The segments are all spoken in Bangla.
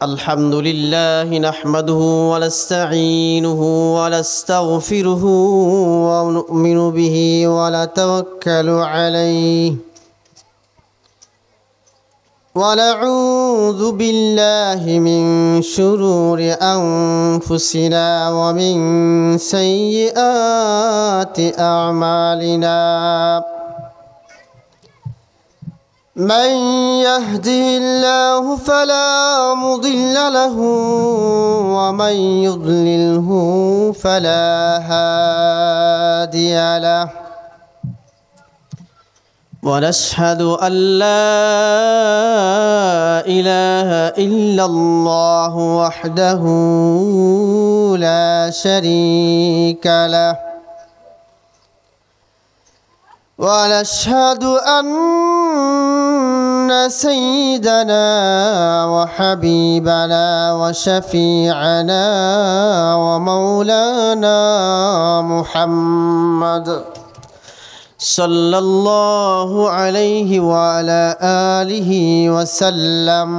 الحمد لله نحمده ونستعينه ونستغفره ونؤمن به ونتوكل عليه ونعوذ بالله من شرور أنفسنا ومن سيئات أعمالنا من يهده الله فلا مضل له ومن يضلله فلا هادي له ونشهد أن لا إله إلا الله وحده لا شريك له ونشهد أن سيدنا وحبيبنا وشفيعنا ومولانا محمد صلى الله عليه وعلى آله وسلم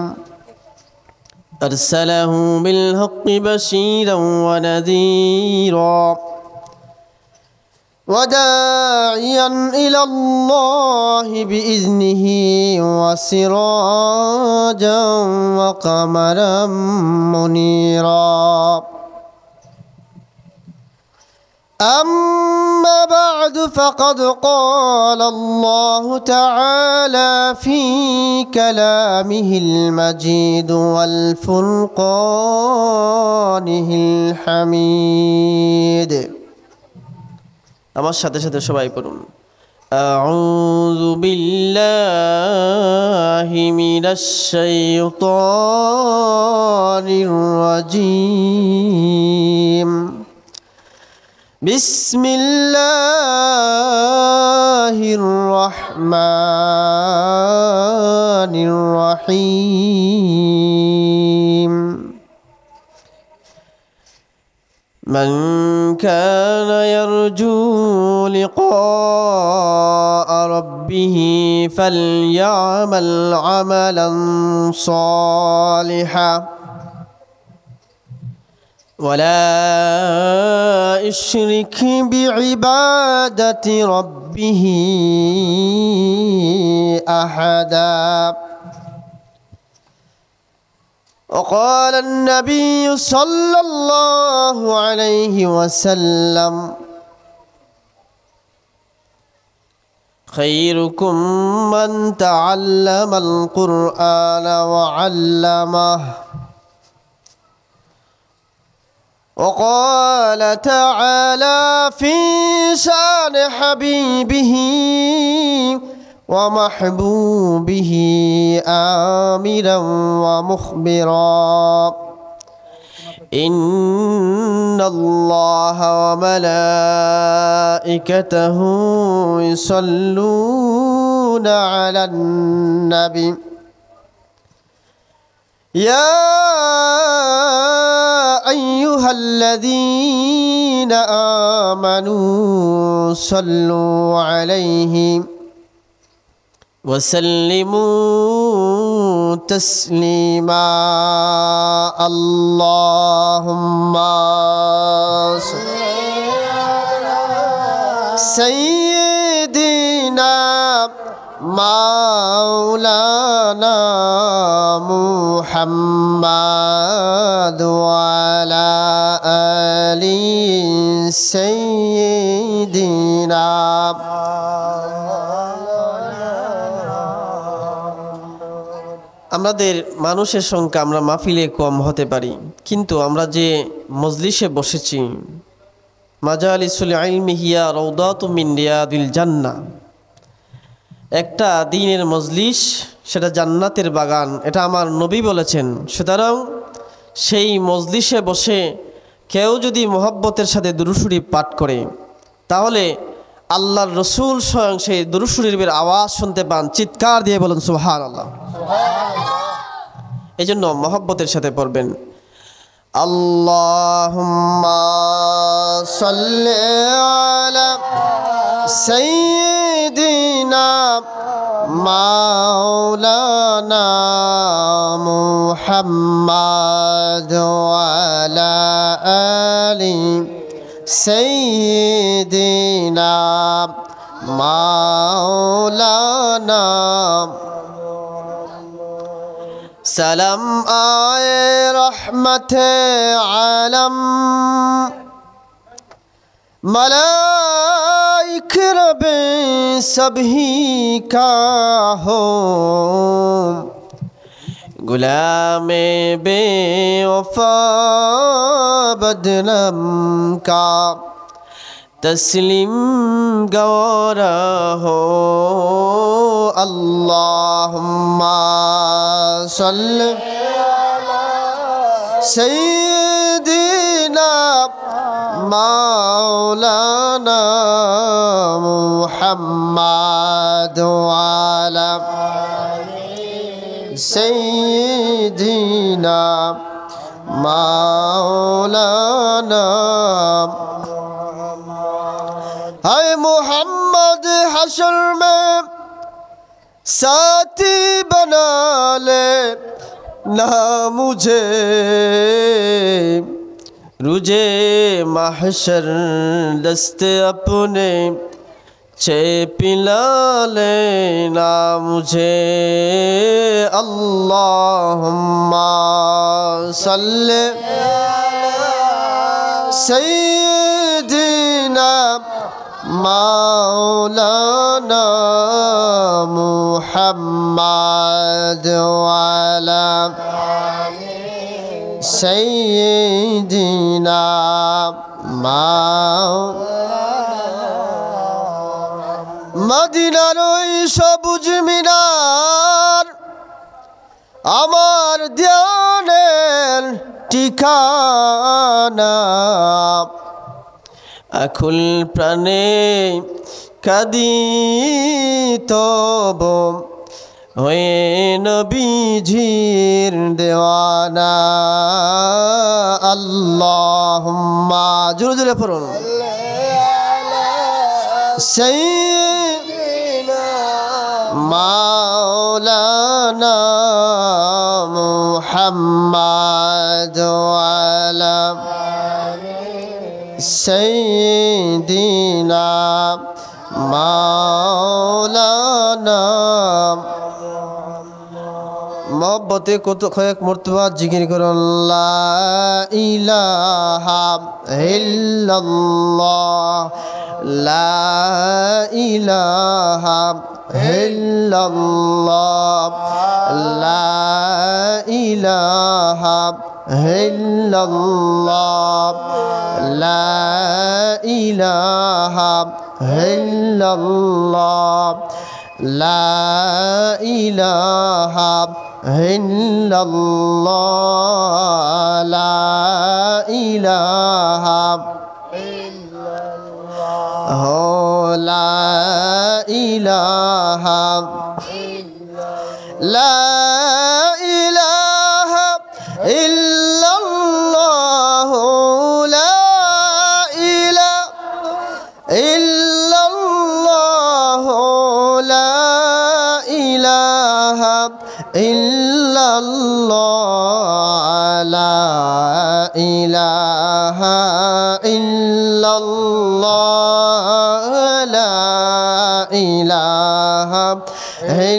أرسله بالحق بشيرا ونذيرا وداعيا إلى الله بإذنه وسراجا وقمرا منيرا أما بعد فقد قال الله تعالى في كلامه المجيد والفرقانه الحميد আমার সাথে সাথে সবাই পড়ুন আউযু বিল্লাহি মিনাশ শাইতানির রাজীম বিসমিল্লাহির রহমানির রহিম من كان يرجو لقاء ربه فليعمل عملا صالحا ولا يشرك بعبادة ربه أحدا وقال النبي صلى الله عليه وسلم خيركم من تعلم القرآن وعلمه وقال تعالى في شان حبيبه ومحبوبه آمرا ومخبرا إن الله وملائكته يصلون على النبي يا أيها الذين آمنوا صلوا عليه وسلموا تسليما اللهم صل على سيدنا مولانا محمد وعلى آل سيدنا আমাদের মানুষের সংখ্যা আমরা মাহফিলে কম হতে পারি, কিন্তু আমরা যে মজলিসে বসেছি, মাজালিসুল ইলমি হিয়া রাউদাতুম মিন রিয়াদিল জান্নাহ, একটা দ্বীনের মজলিস সেটা জান্নাতের বাগান, এটা আমার নবী বলেছেন। সুতরাং সেই মজলিসে বসে কেউ যদি মোহাব্বতের সাথে দুরূদ শরীফ পাঠ করে, তাহলে আল্লাহর রসুল স্বয়ং সেই দুরূদ শরীফের আওয়াজ শুনতে পান। চিৎকার দিয়ে বলেন সুবহানাল্লাহ। এই জন্য মোহাব্বতের সাথে পড়বেন। আল্লাহুম্মা সাল্লি আলা সাইয়্যিদিনা مولانا محمد وعلى آل سيدنا مولانا سلام آئے رحمت عالم ملائک رب سبھی کا ہو غلام بے وفا بدنم کا تسلیم گوارا ہو اللہم صلی سیدنا مولانا محمد وعلى سیدنا مولانا ہے محمد حشر میں ساتھی بنا لے نہ مجھے رجے محشر دست اپنے چے پلا لینا مجھے اللہم صلی سیدنا مولانا محمد وعلى سیدنا মদিনার ওই সবুজ মিনার আমার ধ্যানের ঠিকানা আকুল প্রাণে কাঁদি তব হয়ে নবীজির দেওয়ানা আল্লাহুম্মা জোরে জোরে পড়ুন سيدنا مولانا محمد وعلى سيدنا مولانا محبت কত কয়েক মর্তবা জিকির করুন লা ইলাহা ইল্লাল্লাহ লা ইলাহা ইল্লাল্লাহ লা ইলাহা ইল্লাল্লাহ লা ইলাহা ইল্লাল্লাহ লা ইলাহা ইল্লাল্লাহ লা ইলাহা লা ইলাহা লা ইলাহা ইল্লাল্লাহ লা ইলাহা ইল্লাল্লাহ লা ইলাহা ইল্লাল্লাহ লা ইলাহা ইল্লাল্লাহ লা ইলাহা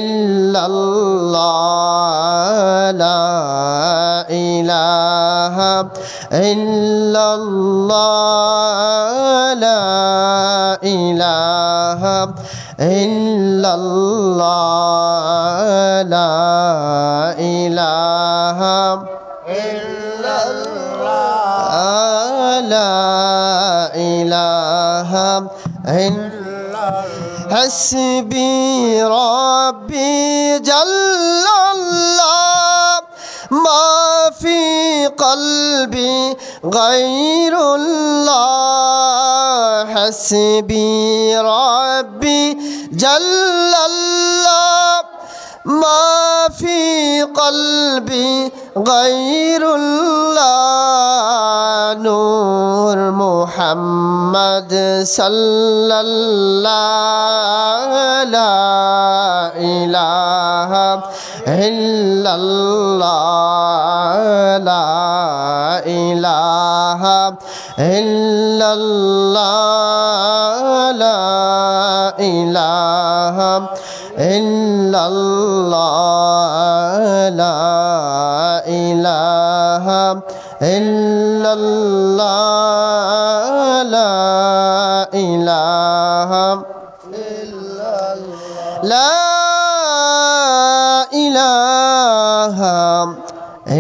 ইল্লাল্লাহ লা ইলাহা ইল্লাল্লাহ লা ইলাহা ইল্লাল্লাহ লা ইলাহা ইল্লাল্লাহ লা ইলাহা حسبي ربي جل الله ما في قلبي غير الله حسبي ربي جل الله ما في قلبي غير الله নূর মুহাম্মদ সাল্লাল্লাহু লা ইলাহা ইল্লাল্লাহ লা ইলাহা ইল্লাল্লাহ লা ইলাহা ইল্লাল্লাহ লা ইলাহা ইল্লাল্লাহ লা ইলাহা লা ইলাহা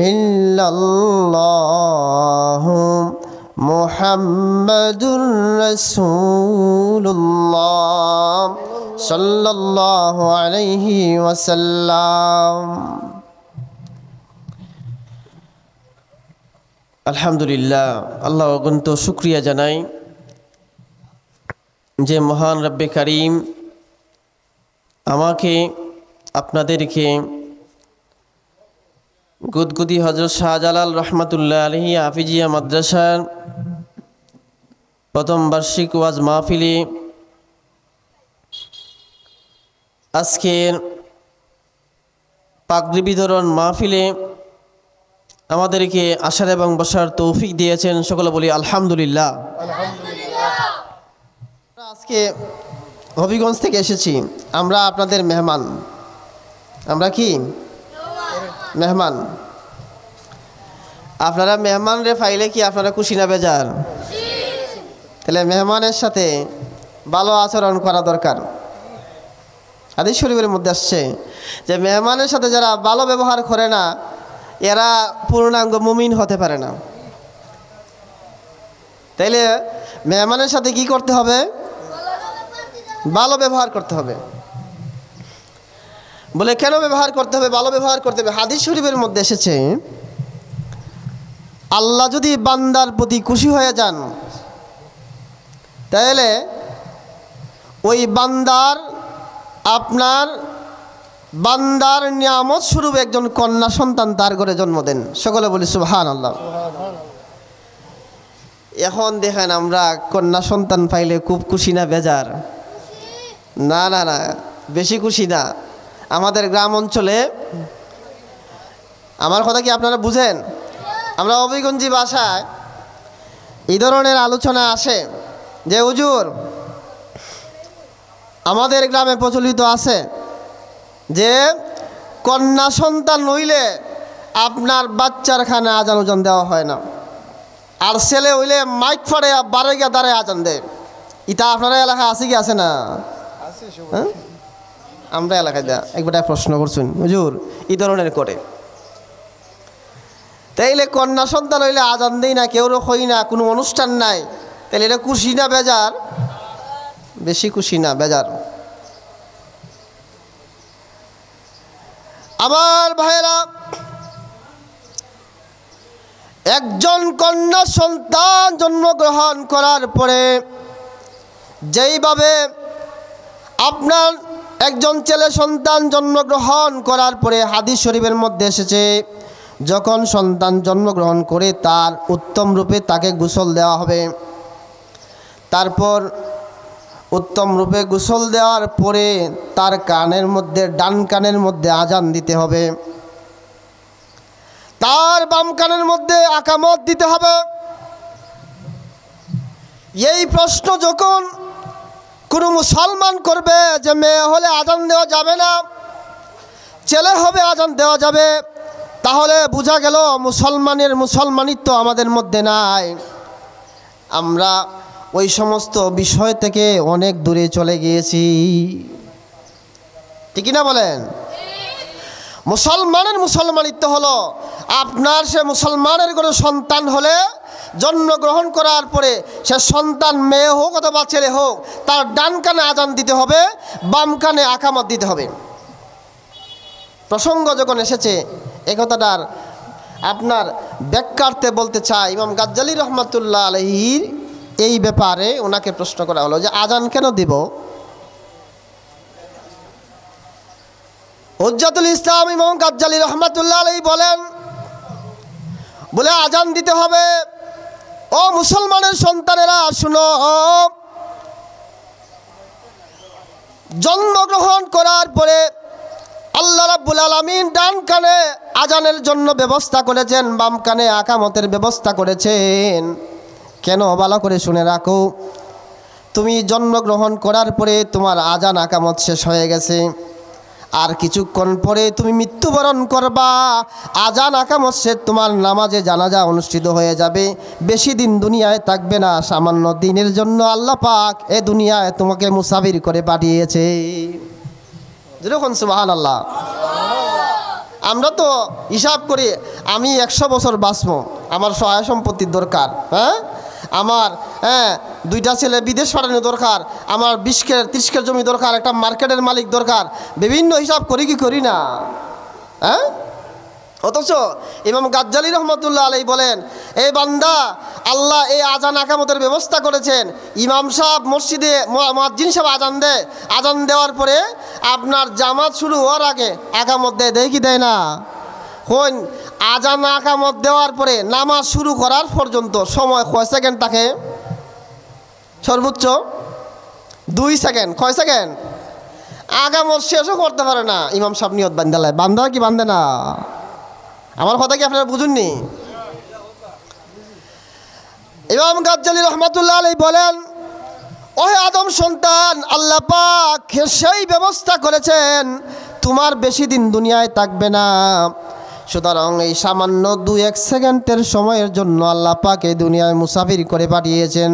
ইল্লাল্লাহ মুহাম্মাদুর রাসূলুল্লাহ সাল্লাল্লাহু আলাইহি ওয়াসাল্লাম। আলহামদুলিল্লাহ, আল্লাহ অগণিত শুকরিয়া জানাই যে মহান রব্বে কারীম আমাকে আপনাদেরকে গুদগুদি হযরত শাহজালাল রহমাতুল্লাহ আলাইহি হাফিজিয়া মাদ্রাসার প্রথম বার্ষিক ওয়াজ মাহফিলে আজকের পাগড়ি বিতরণ মাহফিলে আমাদেরকে আসার এবং বসার তৌফিক দিয়েছেন। সকলে বলি আলহামদুলিল্লাহ। আজকে হবিগঞ্জ থেকে এসেছি, আমরা আপনাদের মেহমান। আমরা কি মেহমান? আপনারা মেহমান রে ফাইলে কি আপনারা খুশি না বেজার? তাহলে মেহমানের সাথে ভালো আচরণ করা দরকার। হাদিস শরীফের মধ্যে আসছে যে মেহমানের সাথে যারা ভালো ব্যবহার করে না এরা পূর্ণাঙ্গ মুমিন হতে পারে না। তাইলে মেহমানের সাথে কি করতে হবে? ভালো ব্যবহার করতে হবে। বলে কেন ব্যবহার করতে হবে? ভালো ব্যবহার করতে হবে। হাদিস শরীফের মধ্যে এসেছে আল্লাহ যদি বান্দার প্রতি খুশি হয়ে যান তাহলে ওই বান্দার নিয়ামত স্বরূপ একজন কন্যা সন্তান তার ঘরে জন্ম দেন। সকলে বলি সুবহানাল্লাহ। এখন দেখেন আমরা কন্যা সন্তান পাইলে খুব খুশি না বেজার? না না না, বেশি খুশি না। আমাদের গ্রাম অঞ্চলে, আমার কথা কি আপনারা বুঝেন? আমরা অভিগঞ্জি ভাষায় এই ধরনের আলোচনা আসে যে হুজুর আমাদের গ্রামে প্রচলিত আছে যে কন্যা সন্তান হইলে আপনার বাচ্চার খানে আজান উজান দেওয়া হয় না, আর ছেলে হইলে মাইক ফাড়ে বারে গিয়া দাঁড়ায় আজান দেয়। ইটা আপনারা এলাকায় আছে কি আছে না? হ্যাঁ, আমরা এলাকায় একবার প্রশ্ন করছেন হুজুর এই ধরনের করে। তাইলে কন্যা সন্তান হইলে আজান দেই না, কেউ হই না, কোনো অনুষ্ঠান নাই, তাহলে এটা খুশি না বেজার? বেশি খুশি না বেজার? আমার ভাইরা, একজন কন্যা সন্তান জন্মগ্রহণ করার পরে যেইভাবে আপনার একজন ছেলে সন্তান জন্মগ্রহণ করার পরে হাদিস শরীফের মধ্যে এসেছে যখন সন্তান জন্মগ্রহণ করে তার উত্তম রূপে তাকে গোসল দেওয়া হবে। তারপর উত্তম রূপে গোসল দেওয়ার পরে তার কানের মধ্যে, ডান কানের মধ্যে আজান দিতে হবে, তার বাম কানের মধ্যে আকামত দিতে হবে। এই প্রশ্ন যখন কোনো মুসলমান করবে যে মেয়ে হলে আজান দেওয়া যাবে না, ছেলে হবে আজান দেওয়া যাবে, তাহলে বোঝা গেল মুসলমানিত্ব আমাদের মধ্যে নাই। আমরা ওই সমস্ত বিষয় থেকে অনেক দূরে চলে গিয়েছি। ঠিক না বলেন? মুসলমানিত্ব হলো আপনার সে মুসলমানের কোনো সন্তান হলে জন্মগ্রহণ করার পরে সে সন্তান মেয়ে হোক অথবা ছেলে হোক তার ডান কানে আজান দিতে হবে, বাম কানে আকামত দিতে হবে। প্রসঙ্গ যখন এসেছে এ কথাটার আপনার ব্যাখ্যার্থে বলতে চাই, ইমাম গাজ্জালী রহমাতুল্লাহ আলাইহির এই ব্যাপারে ওনাকে প্রশ্ন করা হলো যে আজান কেন দিব? হুজ্জাতুল ইসলাম ইমাম গাজ্জালী রহমাতুল্লাহ আলাইহি বলে আজান দিতে হবে ও মুসলমানের সন্তানেরা শুনো, জন্মগ্রহণ করার পরে আল্লাহ রাব্বুল আলামিন ডান কানে আজানের জন্য ব্যবস্থা করেছেন, বাম কানে আকামতের ব্যবস্থা করেছেন। কেন? ভালো করে শুনে রাখো, তুমি জন্মগ্রহণ করার পরে তোমার আজান আকামত শেষ হয়ে গেছে, আর কিছুক্ষণ পরে তুমি মৃত্যুবরণ করবা, আজান আকামত শেষ, তোমার নামাজে জানাজা অনুষ্ঠিত হয়ে যাবে। বেশি দিন দুনিয়ায় থাকবে না, সামান্য দিনের জন্য আল্লাহ পাক এ দুনিয়ায় তোমাকে মুসাফির করে পাঠিয়েছে। যেরকম সুবহানাল্লাহ। আমরা তো হিসাব করি আমি 100 বছর বাঁচবো, আমার সহায় সম্পত্তির দরকার, হ্যাঁ, আমার 2টা ছেলে বিদেশ পাঠানো দরকার, আমার 20-30 জমি দরকার, একটা মার্কেটের মালিক দরকার, বিভিন্ন হিসাব করি কি করি না? হ্যাঁ, অথচ ইমাম গাজ্জালী রহমতুল্লাহ আলাইহি বলেন, এই বান্দা, আল্লাহ এই আজান আকামতের ব্যবস্থা করেছেন। ইমাম সাহেব মসজিদে মুয়াজ্জিন সাহেব আজান দেয়, আজান দেওয়ার পরে আপনার জামাত শুরু হওয়ার আগে আকামত দেয় কি দেয় না? কোন আজান আকামত দেওয়ার পরে নামাজ শুরু করার পর্যন্ত সময় কয় সেকেন্ড থাকে? সর্বোচ্চ 2 সেকেন্ড। কয় সেকেন্ড? আকামত শেষও করতে পারে না ইমাম সাহেব নিয়ত বান্ধালায়। বান্ধা কি বান্ধে না? আমার কথা কি আপনারা বুঝুননি? ইমাম গাজ্জালী রহমাতুল্লাহ আলাইহি বলেন, ওহে আদম সন্তান, আল্লাহ পাক সেই ব্যবস্থা করেছেন তোমার বেশি দিন দুনিয়ায় থাকবে না। সুতরাং এই সামান্য 2-1 সেকেন্ডের সময়ের জন্য আল্লাহ পাক এই দুনিয়ায় মুসাফির করে পাঠিয়েছেন।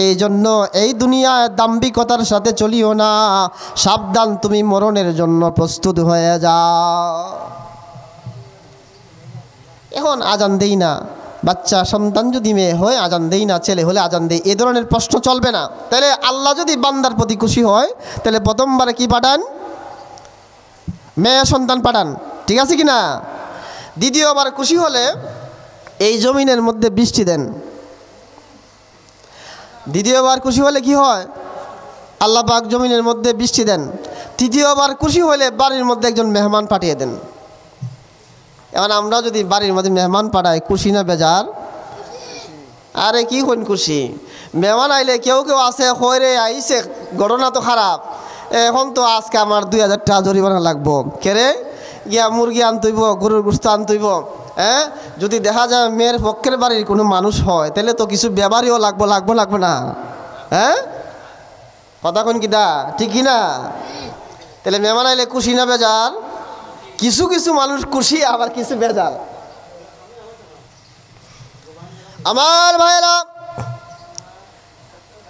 এই জন্য এই দুনিয়ায় দাম্ভিকতার সাথে চলিও না, সাবধান, তুমি মরণের জন্য প্রস্তুত হয়ে যাও। এখন আজান দেই না, বাচ্চা সন্তান যদি মেয়ে হয় আজান দেই না, ছেলে হলে আজান দেই, এ ধরনের প্রশ্ন চলবে না। তাহলে আল্লাহ যদি বান্দার প্রতি খুশি হয়, তাহলে প্রথমবারে কি পাঠান? মেয়ে সন্তান পাঠান, ঠিক আছে কি না? দ্বিতীয়বার খুশি হলে এই জমিনের মধ্যে বৃষ্টি দেন। দ্বিতীয়বার খুশি হলে কি হয়? আল্লাহ পাক জমিনের মধ্যে বৃষ্টি দেন। তৃতীয়বার খুশি হলে বাড়ির মধ্যে একজন মেহমান পাঠিয়ে দেন। এখন আমরা যদি বাড়ির মধ্যে মেহমান পাঠাই, খুশি না বেজার? আরে কি কোন খুশি? মেহমান আইলে কেউ কেউ আছে, হয়রে আইসে, ঘটনা তো খারাপ, এখন তো আজকে আমার 2000 টাকা জরিমানা লাগবো, কেরে গিয়া মুরগি আনতইব, গরুর গোস্ত আনতইব। হ্যাঁ, যদি দেখা যায় মেয়ের পক্ষের বাড়ির কোনো মানুষ হয়, তাহলে তো কিছু ব্যবহারীও লাগবো না? হ্যাঁ, কথা কোন কি দা, ঠিক কি না? তাহলে মেহমান আইলে খুশি না বেজার? কিছু কিছু মানুষ খুশি, আবার কিছু বেজার। আমার ভাইরা,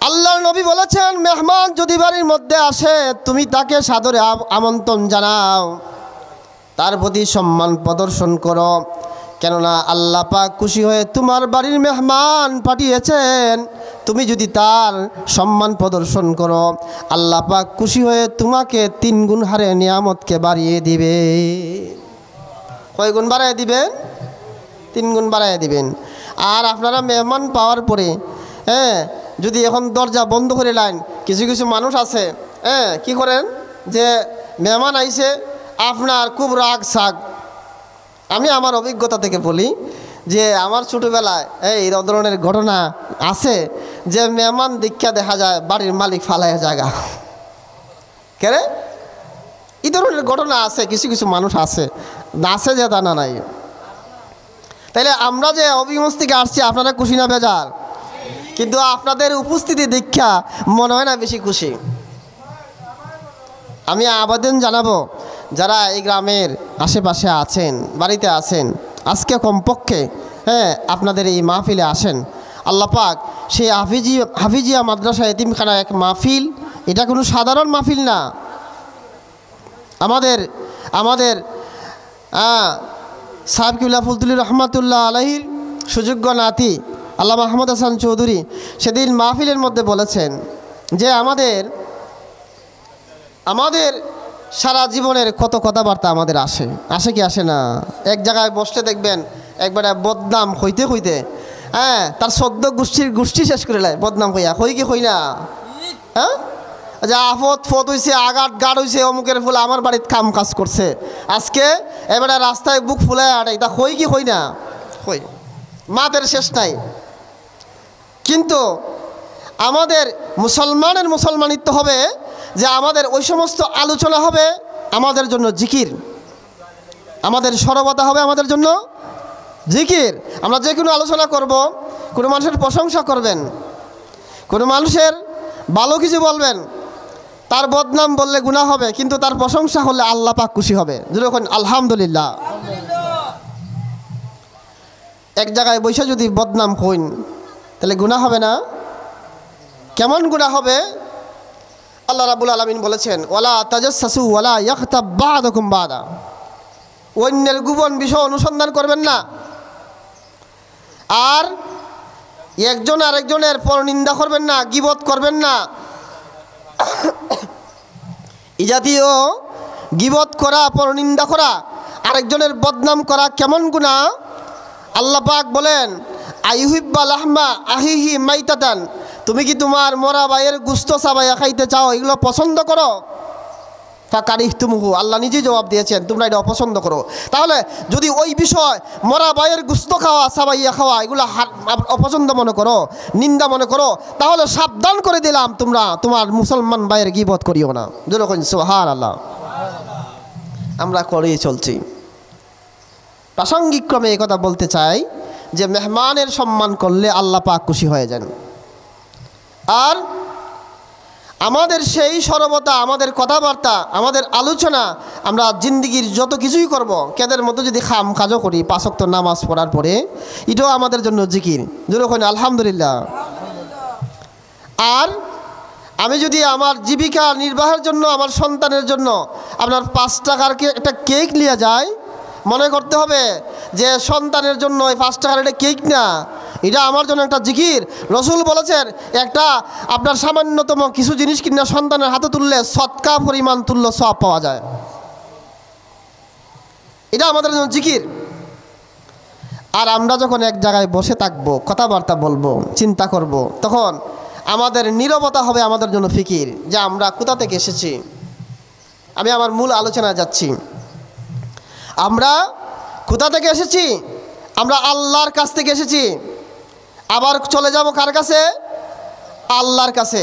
আল্লাহর নবী বলেছেন, মেহমান যদি বাড়ির মধ্যে আসে, তুমি তাকে সাদরে আমন্ত্রণ জানাও, তার প্রতি সম্মান প্রদর্শন করো। কেননা আল্লাহ পাক খুশি হয়ে তোমার বাড়ির মেহমান পাঠিয়েছেন, তুমি যদি তার সম্মান প্রদর্শন করো, আল্লাহ পাক খুশি হয়ে তোমাকে 3 গুণ হারে নিয়ামতকে বাড়িয়ে দিবে। কয় গুণ বাড়ায় দিবেন? 3 গুণ বাড়ায় দিবেন। আর আপনারা মেহমান পাওয়ার পরে যদি এখন দরজা বন্ধ করে লাইন, কিছু কিছু মানুষ আছে কি করেন, যে মেহমান আইছে, আপনার খুব রাগ সাগ। আমি আমার অভিজ্ঞতা থেকে বলি যে আমার ছোটোবেলায় এই ধরনের ঘটনা আছে, যে মেহমান দীক্ষা দেখা যায় বাড়ির মালিক ফালায় জায়গা, কেরে এই ধরনের ঘটনা আছে। কিছু কিছু মানুষ আছে যে তা না নাই। তাইলে আমরা যে অভিমত থেকে আসছি, আপনারা খুশি না বেজার? কিন্তু আপনাদের উপস্থিতি দীক্ষা মনে হয় না বেশি খুশি। আমি আবেদন জানাবো, যারা এই গ্রামের আশেপাশে আছেন, বাড়িতে আছেন, আজকে কমপক্ষে আপনাদের এই মাহফিলে আসেন। আল্লাহ পাক সেই হাফিজিয়া মাদ্রাসা এতিমখানা এক মাহফিল, এটা কোনো সাধারণ মাহফিল না। আমাদের সাহেব কিবলা ফুলতুলি রহমাতুল্লাহ আলাইহির সুযোগ্য নাতি আল্লাহ মাহমুদ হাসান চৌধুরী সেদিন মাহফিলের মধ্যে বলেছেন যে আমাদের সারা জীবনের কত কথাবার্তা আমাদের আসে কি আসে না? এক জায়গায় বসতে দেখবেন একবারে বদনাম হইতে তার 14 গোষ্ঠী শেষ করে লাই বদনাম হইয়া, হই কি হই না? হ্যাঁ, যে আফত ফত হয়েছে, আঘাত গাঢ় হয়েছে, অমুকের ফুল আমার বাড়িতে কাম কাজ করছে, আজকে এবারে রাস্তায় বুক ফুলায় আটাই, তা হই কি হই না? হই, মাতের শেষ নাই। কিন্তু আমাদের মুসলমানের মুসলমানিত্ব হবে যে আমাদের ওই সমস্ত আলোচনা হবে আমাদের জন্য জিকির, আমাদের সরবতা হবে আমাদের জন্য জিকির। আমরা যে কোনো আলোচনা করব, কোনো মানুষের প্রশংসা করবেন, কোনো মানুষের ভালো কিছু বলবেন, তার বদনাম বললে গুনাহ হবে, কিন্তু তার প্রশংসা হলে আল্লাহ পাক খুশি হবে। যখন আলহামদুলিল্লাহ। এক জায়গায় বসে যদি বদনাম কইন তাহলে গুনাহ হবে না? কেমন গুনাহ হবে? আল্লাহ রাব্বুল আলামিন বলেছেন, ওয়ালা তাজাসসু ওয়ালা ইয়াগতাব বা'দুকুম বা'দা, অন্যের গোপন বিষয় অনুসন্ধান করবেন না, আর একজন আরেকজনের পরনিন্দা করবেন না, গীবত করবেন না। এই জাতীয় গীবত করা, পরনিন্দা করা, আরেকজনের বদনাম করা কেমন গুনাহ? আল্লাহ পাক বলেন, আইয়ুহিব্বা লাহমা আহিহি মাইতাতান, তুমি কি তোমার মরা ভাইয়ের গুস্ত চাবাইয়া খাইতে চাও? এগুলো পছন্দ করো? ফাকারিহতুমুহু, আল্লাহ নিজেই জবাব দিয়েছেন তোমরা এটা অপছন্দ করো। তাহলে যদি ওই বিষয় মরা ভাইয়ের গুস্ত খাওয়া, চাবাইয়া খাওয়া, এগুলো অপছন্দ মনে করো, নিন্দা মনে করো, তাহলে সাবধান করে দিলাম তোমরা তোমার মুসলমান ভাইয়ের গীবত করিও না। যেরকম সুবহানাল্লাহ আমরা করেই চলছি। প্রাসঙ্গিক ক্রমে এই কথা বলতে চাই যে মেহমানের সম্মান করলে আল্লাহ পাক খুশি হয়ে যান। আর আমাদের সেই সরবতা, আমাদের কথাবার্তা, আমাদের আলোচনা, আমরা জিন্দিগির যত কিছুই করব, কেদের মতো যদি খাম কাজও করি, 5 ওয়াক্ত নামাজ পড়ার পরে, এটাও আমাদের জন্য জিকির। যেরকম আলহামদুলিল্লাহ। আর আমি যদি আমার জীবিকা নির্বাহের জন্য, আমার সন্তানের জন্য আপনার 5 টাকার একটা কেক নিয়ে যাই, মনে করতে হবে যে সন্তানের জন্য এই 5 টাকার এটা কেক না, এটা আমার জন্য একটা জিকির। রসুল বলেছেন, একটা আপনার সামান্যতম কিছু জিনিস কিনা সন্তানের হাতে তুললে সৎকা পরিমাণ তুল্য সওয়াব পাওয়া যায়। এটা আমাদের জন্য জিকির। আর আমরা যখন এক জায়গায় বসে থাকবো, কথাবার্তা বলবো, চিন্তা করব, তখন আমাদের নীরবতা হবে আমাদের জন্য ফিকির, যে আমরা কোথা থেকে এসেছি। আমি আমার মূল আলোচনায় যাচ্ছি। আমরা কোথা থেকে এসেছি? আমরা আল্লাহর কাছ থেকে এসেছি। আবার চলে যাব কার কাছে? আল্লাহর কাছে।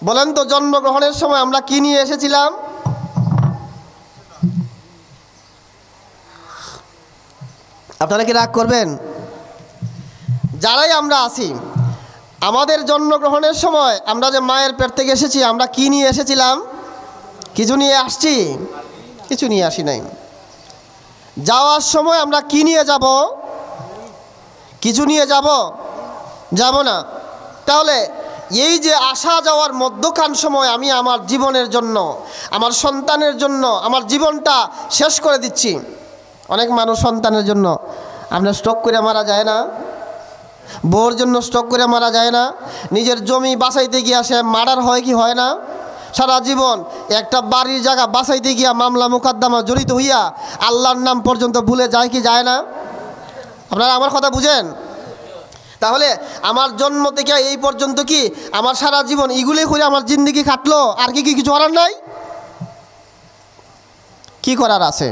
বলেন তো, জন্মগ্রহণের সময় আমরা কি নিয়ে এসেছিলাম? আপনারা কি রাগ করবেন? যারাই আমরা আছি, আমাদের জন্মগ্রহণের সময় আমরা যে মায়ের পেট থেকে এসেছি, আমরা কি নিয়ে এসেছিলাম? কিছু নিয়ে আসছি? কিছু নিয়ে আসি নাই। যাওয়ার সময় আমরা কি নিয়ে যাব? কিছু নিয়ে যাব? যাব না। তাহলে এই যে আসা যাওয়ার মধ্যখান সময় আমি আমার জীবনের জন্য, আমার সন্তানের জন্য আমার জীবনটা শেষ করে দিচ্ছি। অনেক মানুষ সন্তানের জন্য আপনার স্ট্রোক করে মারা যায় না? বউর জন্য স্ট্রোক করে মারা যায় না? নিজের জমি বাঁচাইতে গিয়া সে মার্ডার হয় কি হয় না? সারা জীবন একটা বাড়ির জায়গা বাঁচাইতে গিয়া মামলা মোকদ্দমা জড়িত হইয়া আল্লাহর নাম পর্যন্ত ভুলে যায় কি যায় না? আপনারা আমার কথা বুঝেন? তাহলে আমার জন্ম থেকে এই পর্যন্ত কি আমার সারা জীবন এগুলি করে আমার জিন্দেগি কাটলো? আর কি কিছু করার নাই? কি করার আছে?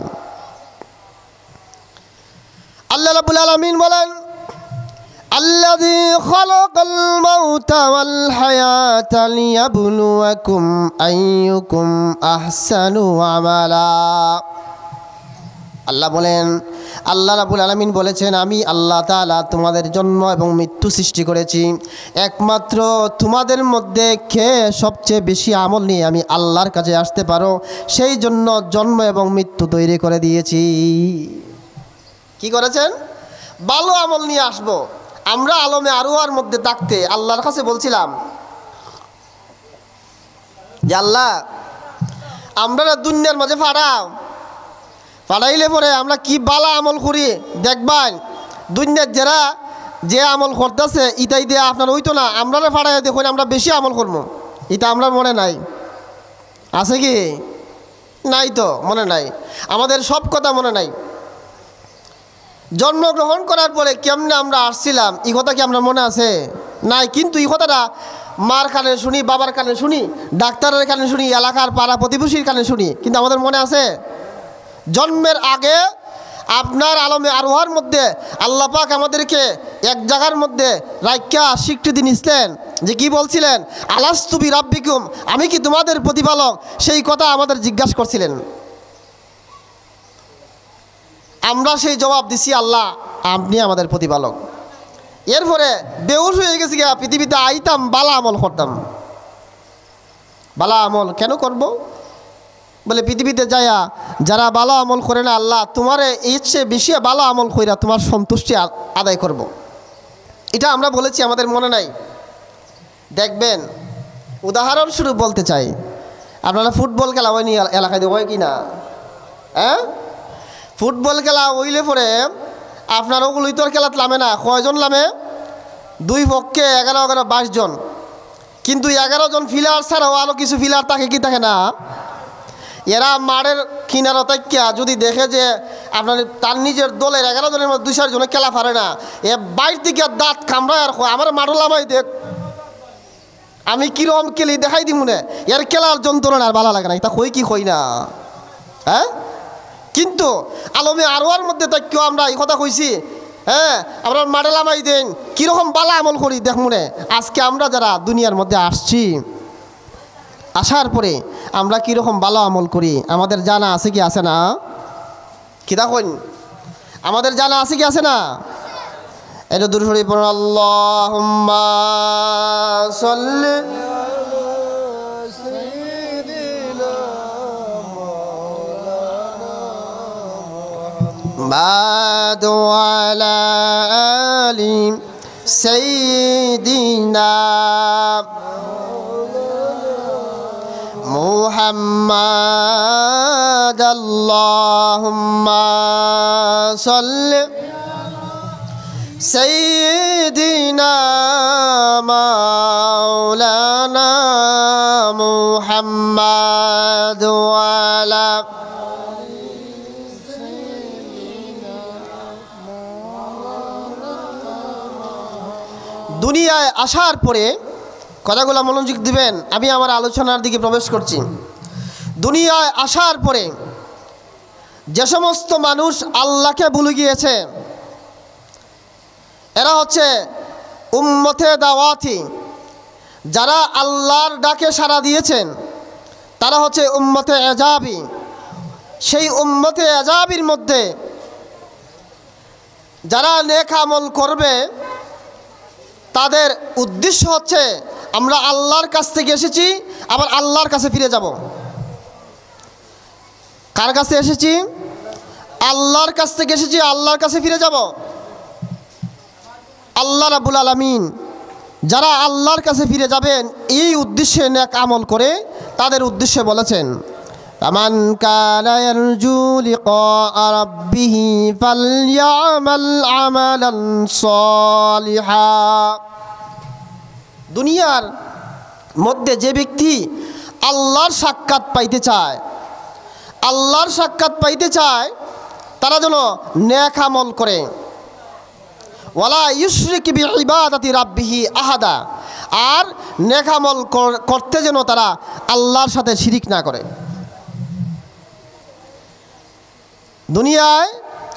আল্লাহ রাব্বুল আলামিন বলেন, আল্লাযী খালাকাল মাউতা ওয়াল হায়াতা লিয়াবলুয়াকুম আইয়ুকুম আহসানু আমালা। আল্লাহ বলেন, আল্লাহ রাব্বুল আলামিন বলেছেন, আমি আল্লাহ তাআলা তোমাদের জন্ম এবং মৃত্যু সৃষ্টি করেছি, একমাত্র তোমাদের মধ্যে কে সবচেয়ে বেশি আমল নিয়ে আমি আল্লাহর কাছে আসতে পারো সেই জন্য জন্ম এবং মৃত্যু তৈরি করে দিয়েছি। কি করেছেন? ভালো আমল নিয়ে আসবো। আমরা আলমে আরওয়ার মধ্যে থাকতে আল্লাহর কাছে বলছিলাম যে আল্লাহ, আমরা দুনিয়ার মাঝে ফাড়াইলে পরে আমরা কি বালা আমল করি দেখবেন, দুনিয়ার যারা যে আমল করতেছে ইটাই দিয়ে আপনার হইতো না, আমরা ফাড়াই দেখুন আমরা বেশি আমল করবো। এটা আমরা মনে নাই? আছে কি? নাই তো, মনে নাই। আমাদের সব কথা মনে নাই। জন্মগ্রহণ করার পরে কেমনে আমরা আসছিলাম এই কথা কি আমরা মনে আছে? নাই। কিন্তু এই কথাটা মার কানে শুনি, বাবার কানে শুনি, ডাক্তারের কানে শুনি, এলাকার পাড়া প্রতিবেশীর কানে শুনি, কিন্তু আমাদের মনে আছে? জন্মের আগে আপনার আলমে আরওয়ার মধ্যে আল্লাহ পাক আমাদেরকে এক জায়গার মধ্যে রাইখা স্বীকৃতি নিছিলেন যে কি বলছিলেন, আলাস্তু বিরাব্বিকুম, আমি কি তোমাদের প্রতিপালক, সেই কথা আমাদের জিজ্ঞাসা করছিলেন। আমরা সেই জবাব দিছি, আল্লাহ আপনি আমাদের প্রতিপালক। এরপরে বেহুশ হয়ে গেছি, পৃথিবীতে আইতাম বালা আমল করতাম। বালা আমল কেন করব? বলে পৃথিবীতে যায়া যারা ভালো আমল করে না, আল্লাহ তোমারে এর চেয়ে বেশি ভালো আমল কইরা তোমার সন্তুষ্টি আদায় করব। এটা আমরা বলেছি, আমাদের মনে নাই। দেখবেন, উদাহরণস্বরূপ বলতে চাই, আপনারা ফুটবল খেলা হয়নি এলাকায় হয় কি না? হ্যাঁ, ফুটবল খেলা হইলে পরে আপনার ওগুলো তোর খেলাত নামে না, কয়জন নামে? দুই পক্ষে 11-11-22 জন, কিন্তু 11 জন ফিলার ছাড়াও আরও কিছু ফিলার থাকে কি থাকে না? এরা মাঠের কিনারা তাকিয়া যদি দেখে যে আপনার তার নিজের দলের 11 জনের মধ্যে 2-4 জনে খেলা পারে না, এ বাইর থেকে দাঁত কামড়ায় আর আমার মাঠও লামাই দেখ, আমি কিরকম খেলি দেখাই দিব না। এর খেলার যন্ত্রণা আর ভালো লাগে না, এটা কই কি কই না? হ্যাঁ, কিন্তু আলমে আরোয়ার মধ্যে তাকিও আমরা এই কথা কইছি, হ্যাঁ আমরা মাঠে লামাই দেন কীরকম বালা আমল করি দেখ মনে। আজকে আমরা যারা দুনিয়ার মধ্যে আসছি, আসার পরে আমরা কীরকম ভালো আমল করি আমাদের জানা আছে কি আছে না? কি দেখুন, আমাদের জানা আছে কি আছে না? এটা দূর শরীফ পড়ুন, আল্লাহুম্মা সাল্লি বাদু আলা আলি সাইয়্যিদিনা মুহাম্মাদ আল্লাহুম্মা সাল্লি সাইয়্যিদিনা মাওলানা মুহাম্মাদ ওয়ালা দুনিয়ায় আসার পরে কথাগুলো মনোযোগ দিবেন, আমি আমার আলোচনার দিকে প্রবেশ করছি। দুনিয়ায় আসার পরে যে সমস্ত মানুষ আল্লাহকে ভুলে গিয়েছে, এরা হচ্ছে উম্মতে দাওয়াতি। যারা আল্লাহর ডাকে সাড়া দিয়েছেন তারা হচ্ছে উম্মতে এজাবি। সেই উম্মতে এজাবির মধ্যে যারা নেক আমল করবে, তাদের উদ্দেশ্য হচ্ছে আমরা আল্লাহর কাছ থেকে এসেছি, আবার আল্লাহর কাছে ফিরে যাব। কার কাছে এসেছি? আল্লাহর কাছ থেকে এসেছি, আল্লাহর কাছে ফিরে যাব। আল্লাহ রাব্বুল আলামিন যারা আল্লাহর কাছে ফিরে যাবেন এই উদ্দেশ্যে নেক আমল করে, তাদের উদ্দেশ্যে বলেছেন, ফামান কানা ইয়ারজু লিকা রাব্বিহি ফালইআমাল আমালান সালিহা। দুনিয়ার মধ্যে যে ব্যক্তি আল্লাহর সাক্ষাৎ পাইতে চায়, আল্লাহর সাক্ষাৎ পাইতে চায়, তারা যেন নেক আমল করে। ওয়ালা ইউশরিক বিইবাদাতি রাব্বিহি আহাদা, আর নেক আমল করতে যেন তারা আল্লাহর সাথে শিরিক না করে। দুনিয়ায়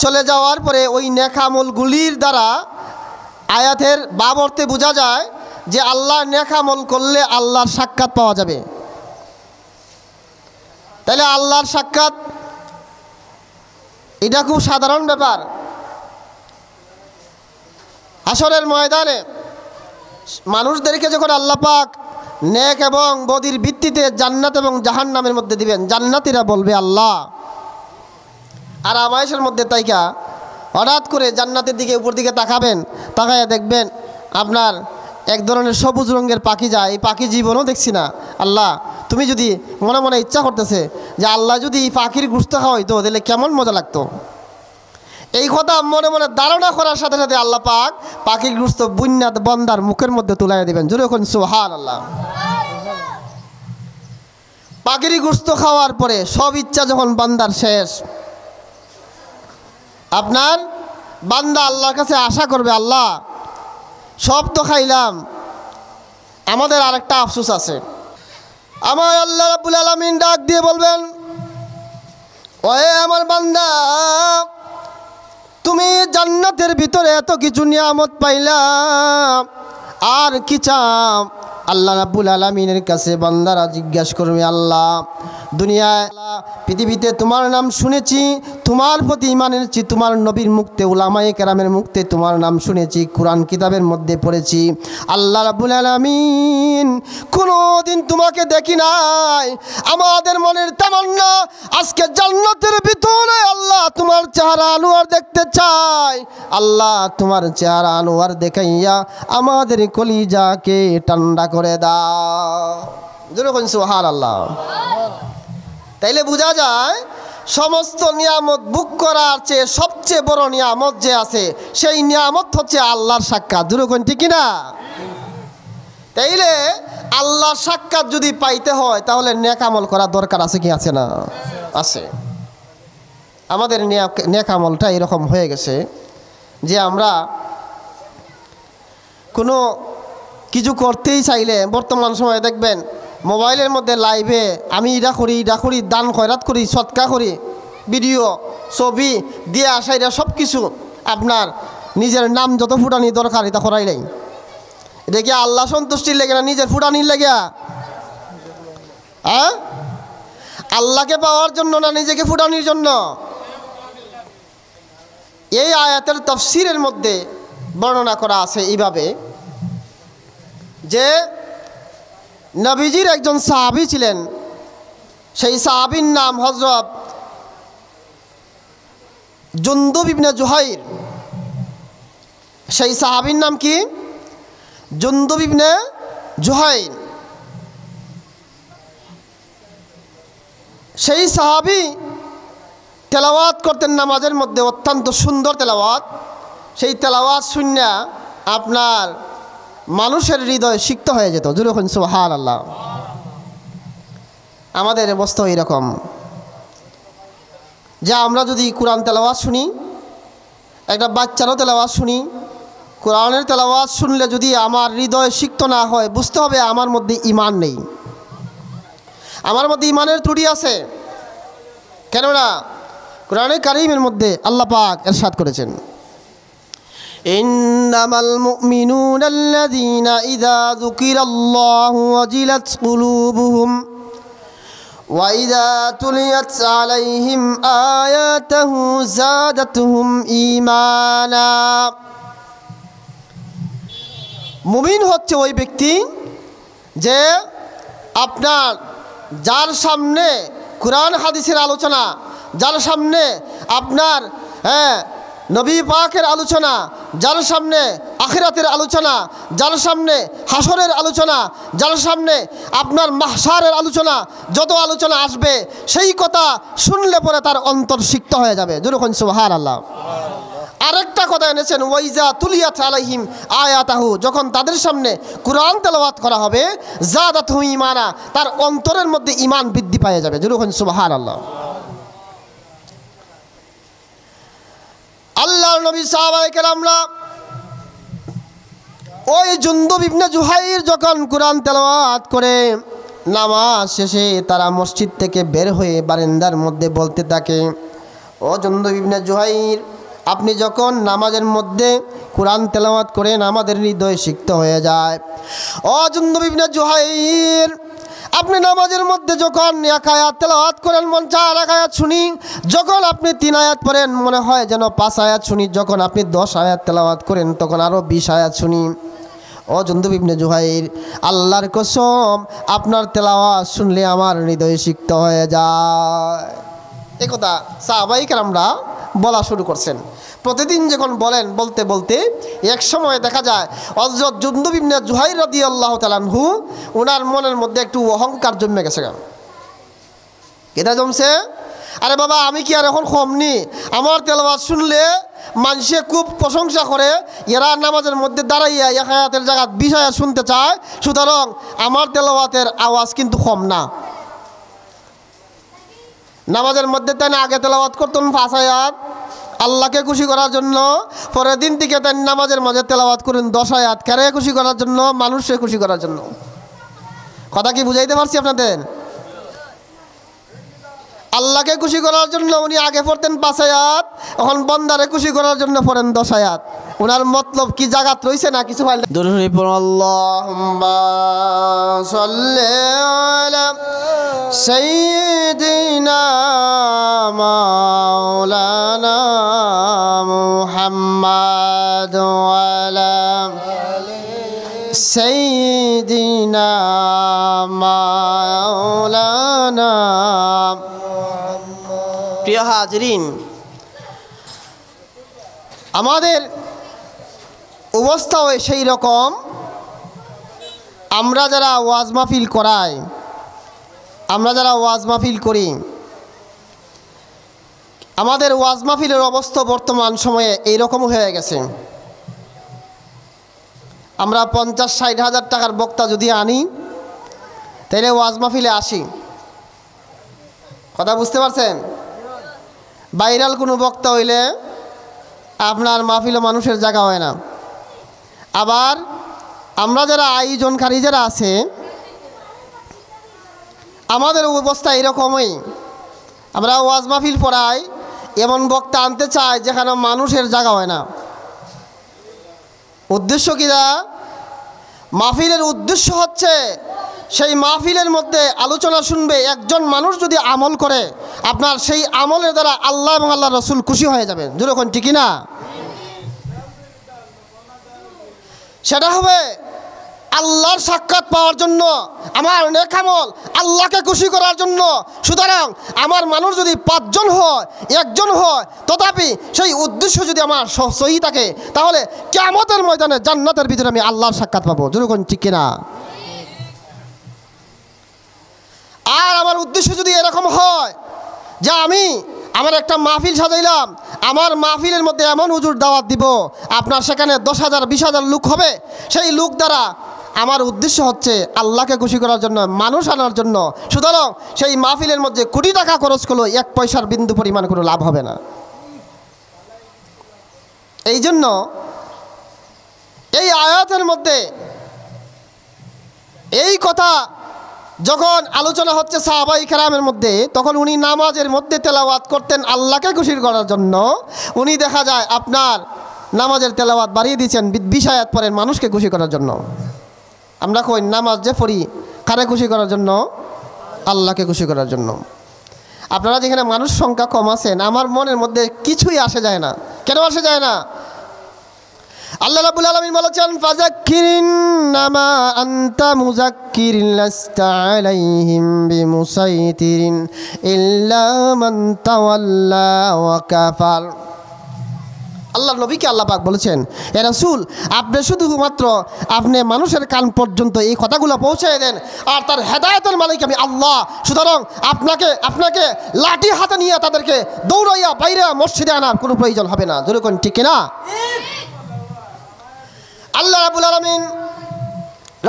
চলে যাওয়ার পরে ওই নেক আমলগুলির দ্বারা আয়াতের বাব অর্থে বোঝা যায় যে আল্লাহ নেক আমল করলে আল্লাহর সাক্ষাৎ পাওয়া যাবে। তাহলে আল্লাহর সাক্ষাৎ এটা খুব সাধারণ ব্যাপার। হাসরের ময়দানে মানুষদেরকে যখন আল্লাহ পাক নেক এবং বদির ভিত্তিতে জান্নাত এবং জাহান্নামের মধ্যে দিবেন, জান্নাতীরা বলবে আল্লাহ, আর আমায়েশের মধ্যে তাইকা হঠাৎ করে জান্নাতের দিকে উপর দিকে তাকাবেন, তাকাইয়া দেখবেন আপনার এক ধরনের সবুজ রঙের পাখি যায়, এই পাখি জীবনও দেখছি না। আল্লাহ তুমি যদি মনে মনে ইচ্ছা করতেছে যে আল্লাহ যদি এই পাখির গোশত খাওয়াইতো তাহলে কেমন মজা লাগতো। এই কথা মনে মনে ধারণা করার সাথে সাথে আল্লাহ পাক পাখির গোশত বুন্নাত বন্দার মুখের মধ্যে তুলাইয়া দেবেন। জোরে এখন সুবহানাল্লাহ। পাখির গোশত খাওয়ার পরে সব ইচ্ছা যখন বান্দার শেষ, আপনার বান্দা আল্লাহর কাছে আশা করবে, আল্লাহ সব তো খাইলাম, আমাদের আরেকটা আফসোস আছে। আমার আল্লাহ রাব্বুল আলামিন ডাক দিয়ে বলবেন, ওহে আমার বান্দা, তুমি জান্নাতের ভিতরে এত কিছু নিয়ামত পাইলা, আর কি চাও? আল্লাহ রাব্বুল আলামিনের কাছে বান্দারা জিজ্ঞাসা করবে, আল্লাহ দুনিয়ায় পৃথিবীতে তোমার নাম শুনেছি, তোমার প্রতি ঈমান এনেছি, তোমার নবীর মুখতে উলামায়ে কেরামের মুখতে তোমার নাম শুনেছি, কোরআন কিতাবের মধ্যে পড়েছি। আল্লাহ রাব্বুল আলামিন কোনোদিন তোমাকে দেখি নাই। আমাদের মনের তামান্না আজকে জান্নাতের ভিতরে আল্লাহ তোমার চেহারা আনোয়ার দেখতে চাই। আল্লাহ তোমার চেহারা আনোয়ার দেখাইয়া আমাদের কলিজাকে ঠান্ডা করে দাও। যেরকম সুবহানাল্লাহ। তাইলে বোঝা যায় সমস্ত নিয়ামত বুক করার চেয়ে সবচেয়ে বড় নিয়ামত যে আছে সেই নিয়ামত হচ্ছে আল্লাহর সাক্ষাৎ। যেরকম ঠিক না? তাইলে আল্লাহর সাক্ষাৎ যদি পাইতে হয় তাহলে নেক আমল করা দরকার আছে কি আছে না? আছে। আমাদের নেক আমলটা এরকম হয়ে গেছে যে আমরা কোনো কিছু করতেই চাইলে বর্তমান সময়ে দেখবেন মোবাইলের মধ্যে লাইভে আমি ইটা করি দান খয়রাত করি সৎকা করি ভিডিও ছবি দিয়ে আসা, এটা সব কিছু আপনার নিজের নাম যত ফুটানি দরকার এটা করাই নাই। এটা কি আল্লাহ সন্তুষ্টির লেগে না নিজের ফুটানির লেগে? হ্যাঁ, আল্লাহকে পাওয়ার জন্য না নিজেকে ফুটানির জন্য? এই আয়াতের তাফসীরের মধ্যে বর্ণনা করা আছে এইভাবে যে নবীজির একজন সাহাবী ছিলেন, সেই সাহাবীর নাম হযরত জুনদুব ইবনে জুহাইর। সেই সাহাবীর নাম কি? জুনদুব ইবনে জুহাইর। সেই সাহাবী তেলাওয়াত করতেন নামাজের মধ্যে, অত্যন্ত সুন্দর তেলাওয়াত। সেই তেলাওয়াত শুনিয়া আপনার মানুষের হৃদয় সিক্ত হয়ে যেত। যেরকম সুবহানাল্লাহ। আমাদের অবস্থা এরকম যে আমরা যদি কোরআন তেলাওয়াত শুনি, একটা বাচ্চারও তেলাওয়াত শুনি, কোরআনের তেলাওয়াত শুনলে যদি আমার হৃদয় সিক্ত না হয় বুঝতে হবে আমার মধ্যে ঈমান নেই, আমার মধ্যে ঈমানের ত্রুটি আছে। কেননা কোরআনে কারীমের মধ্যে আল্লাহ পাক ইরশাদ করেছেন, ইন্নামাল মুমিনুনা আল্লাযীনা ইযা যুকিরাল্লাহু ওয়াজিলাত কুলুবুহুম ওয়া ইযা তুলিয়াত আলাইহিম আয়াতুহু যাদাতুহুম ঈমানা। মুমিন হচ্ছে ওই ব্যক্তি যে আপনার যার সামনে কোরআন হাদিসের আলোচনা, যার সামনে আপনার নবী পাকের আলোচনা, যার সামনে আখিরাতের আলোচনা, যার সামনে হাসরের আলোচনা, যার সামনে আপনার মাহশারের আলোচনা, যত আলোচনা আসবে সেই কথা শুনলে পরে তার অন্তর সিক্ত হয়ে যাবে। যেরকম সুবহানাল্লাহ। আরেকটা কথা এনেছেন, ওয়াইজা তুলিয়াত আলাইহিম আয়াতাহু, যখন তাদের সামনে কোরআন তেলাওয়াত করা হবে, যাদাতুহু ঈমানা, তার অন্তরের মধ্যে ঈমান বৃদ্ধি পেয়ে যাবে। যেরকম সুবহানাল্লাহ। আল্লাহর নবী সাহাবায়ে কেরামরা ওই জুনদুব ইবনে জুহাইর যখন কোরআন তেলাওয়াত করে নামাজ শেষে তারা মসজিদ থেকে বের হয়ে বারান্দার মধ্যে বলতে থাকে, ও জুনদুব ইবনে জুহাইর, আপনি যখন নামাজের মধ্যে কোরআন তেলাওয়াত করেন আমাদের হৃদয় সিক্ত হয়ে যায়। ও জুনদুব ইবনে জুহাইর, আপনি নামাজের মধ্যে যখন এক আয়াত তেলাওয়াত করেন মন চায় এক আয়াত শুনি, যখন আপনি 3 আয়াত পড়েন মনে হয় যেন 5 আয়াত শুনি, যখন আপনি 10 আয়াত তেলাওয়াত করেন তখন আরও 20 আয়াত শুনি। ও জুনদুব ইবনে জুহাইর, আল্লাহর কসম আপনার তেলাওয়াত শুনলে আমার হৃদয় সিক্ত হয়ে যায়। এই কথা সাহাবায়ে কেরামরা বলা শুরু করছেন। প্রতিদিন যখন বলতে বলতে এক সময় দেখা যায় হযরত জুনদুব ইবনে জুহাইর রাদিয়াল্লাহু তাআলা আনহু ওনার মনের মধ্যে একটু অহংকার জন্মে গেছে। কেটা জমছে? আরে বাবা, আমি কি আর এখন কমনি? আমার তেলাওয়াত শুনলে মানুষে খুব প্রশংসা করে, এরা নামাজের মধ্যে দাঁড়াইয়া এক আয়াতের জায়গায় 20 আয়াত শুনতে চায়, সুতরাং আমার তেলাওয়াতের আওয়াজ কিন্তু কম না। নামাজের মধ্যে তাই না আগে তেলাওয়াত করতেন 5 আয়াত আল্লাহকে খুশি করার জন্য, পরের দিন থেকে তাই নামাজের মাঝে তেলাওয়াত করেন 10 আয়াত কারে খুশি করার জন্য? মানুষকে খুশি করার জন্য। কথা কি বুঝাইতে পারছি আপনাদের? আল্লাহকে খুশি করার জন্য উনি আগে পড়তেন 5 আয়াত, এখন বান্দারে খুশি করার জন্য পড়েন 10 আয়াত। ওনার মতলব কি জায়গাত রইছে না কিছু ফাইল দরুদ পড়ুন। আল্লাহুম্মা সাল্লি আলা সাইয়্যিদিনা মাওলানা মুহাম্মাদ ওয়া আলা সাইয়্যিদিনা মাওলানা। প্রিয় হাজিরিন, আমাদের অবস্থাও সেই রকম। আমরা যারা ওয়াজ মাহফিল করাই, আমরা যারা ওয়াজ মাহফিল করি, আমাদের ওয়াজ মাহফিলের অবস্থা বর্তমান সময়ে এইরকম হয়ে গেছে। আমরা 50-60 হাজার টাকার বক্তা যদি আনি, তাহলে ওয়াজ মাহফিলে আসি। কথা বুঝতে পারছেন? ভাইরাল কোনো বক্তা হইলে আপনার মাহফিলে মানুষের জায়গা হয় না। আবার আমরা যারা আয়োজনকারী যারা আছে, আমাদের অবস্থা এরকমই। আমরা ওয়াজ মাহফিল পড়াই, এমন বক্তা আনতে চাই যেখানে মানুষের জায়গা হয় না। উদ্দেশ্য কিনা? মাহফিলের উদ্দেশ্য হচ্ছে সেই মাহফিলের মধ্যে আলোচনা শুনবে একজন মানুষ যদি আমল করে, আপনার সেই আমলের দ্বারা আল্লাহ এবং আল্লাহ রসুল খুশি হয়ে যাবেন। যেরকম ঠিকই না? সেটা হবে আল্লাহর সাক্ষাৎ পাওয়ার জন্য, আমার নেক আমল আল্লাহকে খুশি করার জন্য। সুতরাং আমার মানুষ যদি 5 জন হয়, 1 জন হয়, তথাপি সেই উদ্দেশ্য যদি আমার সহি থাকে, তাহলে কিয়ামতের ময়দানে জান্নাতের ভিতরে আমি আল্লাহর সাক্ষাৎ পাবো। যেরকম ঠিক কিনা? আর আমার উদ্দেশ্য যদি এরকম হয় যে আমার একটা মাহফিল সাজাইলাম, আমার মাহফিলের মধ্যে এমন হুজুর দাওয়াত দিব, আপনার সেখানে 10,000 20,000 লোক হবে, সেই লোক দ্বারা আমার উদ্দেশ্য হচ্ছে আল্লাহকে খুশি করার জন্য, মানুষ আনার জন্য। সুতরাং সেই মাহফিলের মধ্যে কোটি টাকা খরচ করলো, 1 পয়সার বিন্দু পরিমাণ কোনো লাভ হবে না। এই জন্য এই আয়াতের মধ্যে এই কথা যখন আলোচনা হচ্ছে সাহাবাই কেরামের মধ্যে, তখন উনি নামাজের মধ্যে তেলাওয়াত করতেন আল্লাহকে খুশি করার জন্য। উনি দেখা যায় আপনার নামাজের তেলাওয়াত বাড়িয়ে দিয়েছেন, 20 আয়াত পড়েন মানুষকে খুশি করার জন্য। আমরা কই নামাজ যে পড়ি কারে খুশি করার জন্য? আল্লাহকে খুশি করার জন্য। আপনারা যেখানে মানুষ সংখ্যা কম আছেন, আমার মনের মধ্যে কিছুই আসে যায় না। কেন আসে যায় না? আল্লাহ রাব্বুল আলামিন বলেছেন, ফাযাক্কিরিন্নামা আনতা মুযাক্কিরিন লাস্তা আলাইহিম বিমুসাইতিরিন ইল্লা মান তাওয়াল্লা ওয়া কাফার। আল্লাহ নবীকে আল্লাহ পাক বলেছেন, এ রাসূল, আপনি শুধুমাত্র আপনি মানুষের কান পর্যন্ত এই কথাগুলো পৌঁছে দেন, আর তার হেদায়েতের মালিক আমি আল্লাহ। সুতরাং আপনাকে লাঠি হাতে নিয়ে তাদেরকে দৌড়াইয়া বাইরে মসজিদে আনার কোনো প্রয়োজন হবে না। যেরকম ঠিক না? আল্লাহ রাব্বুল আলামিন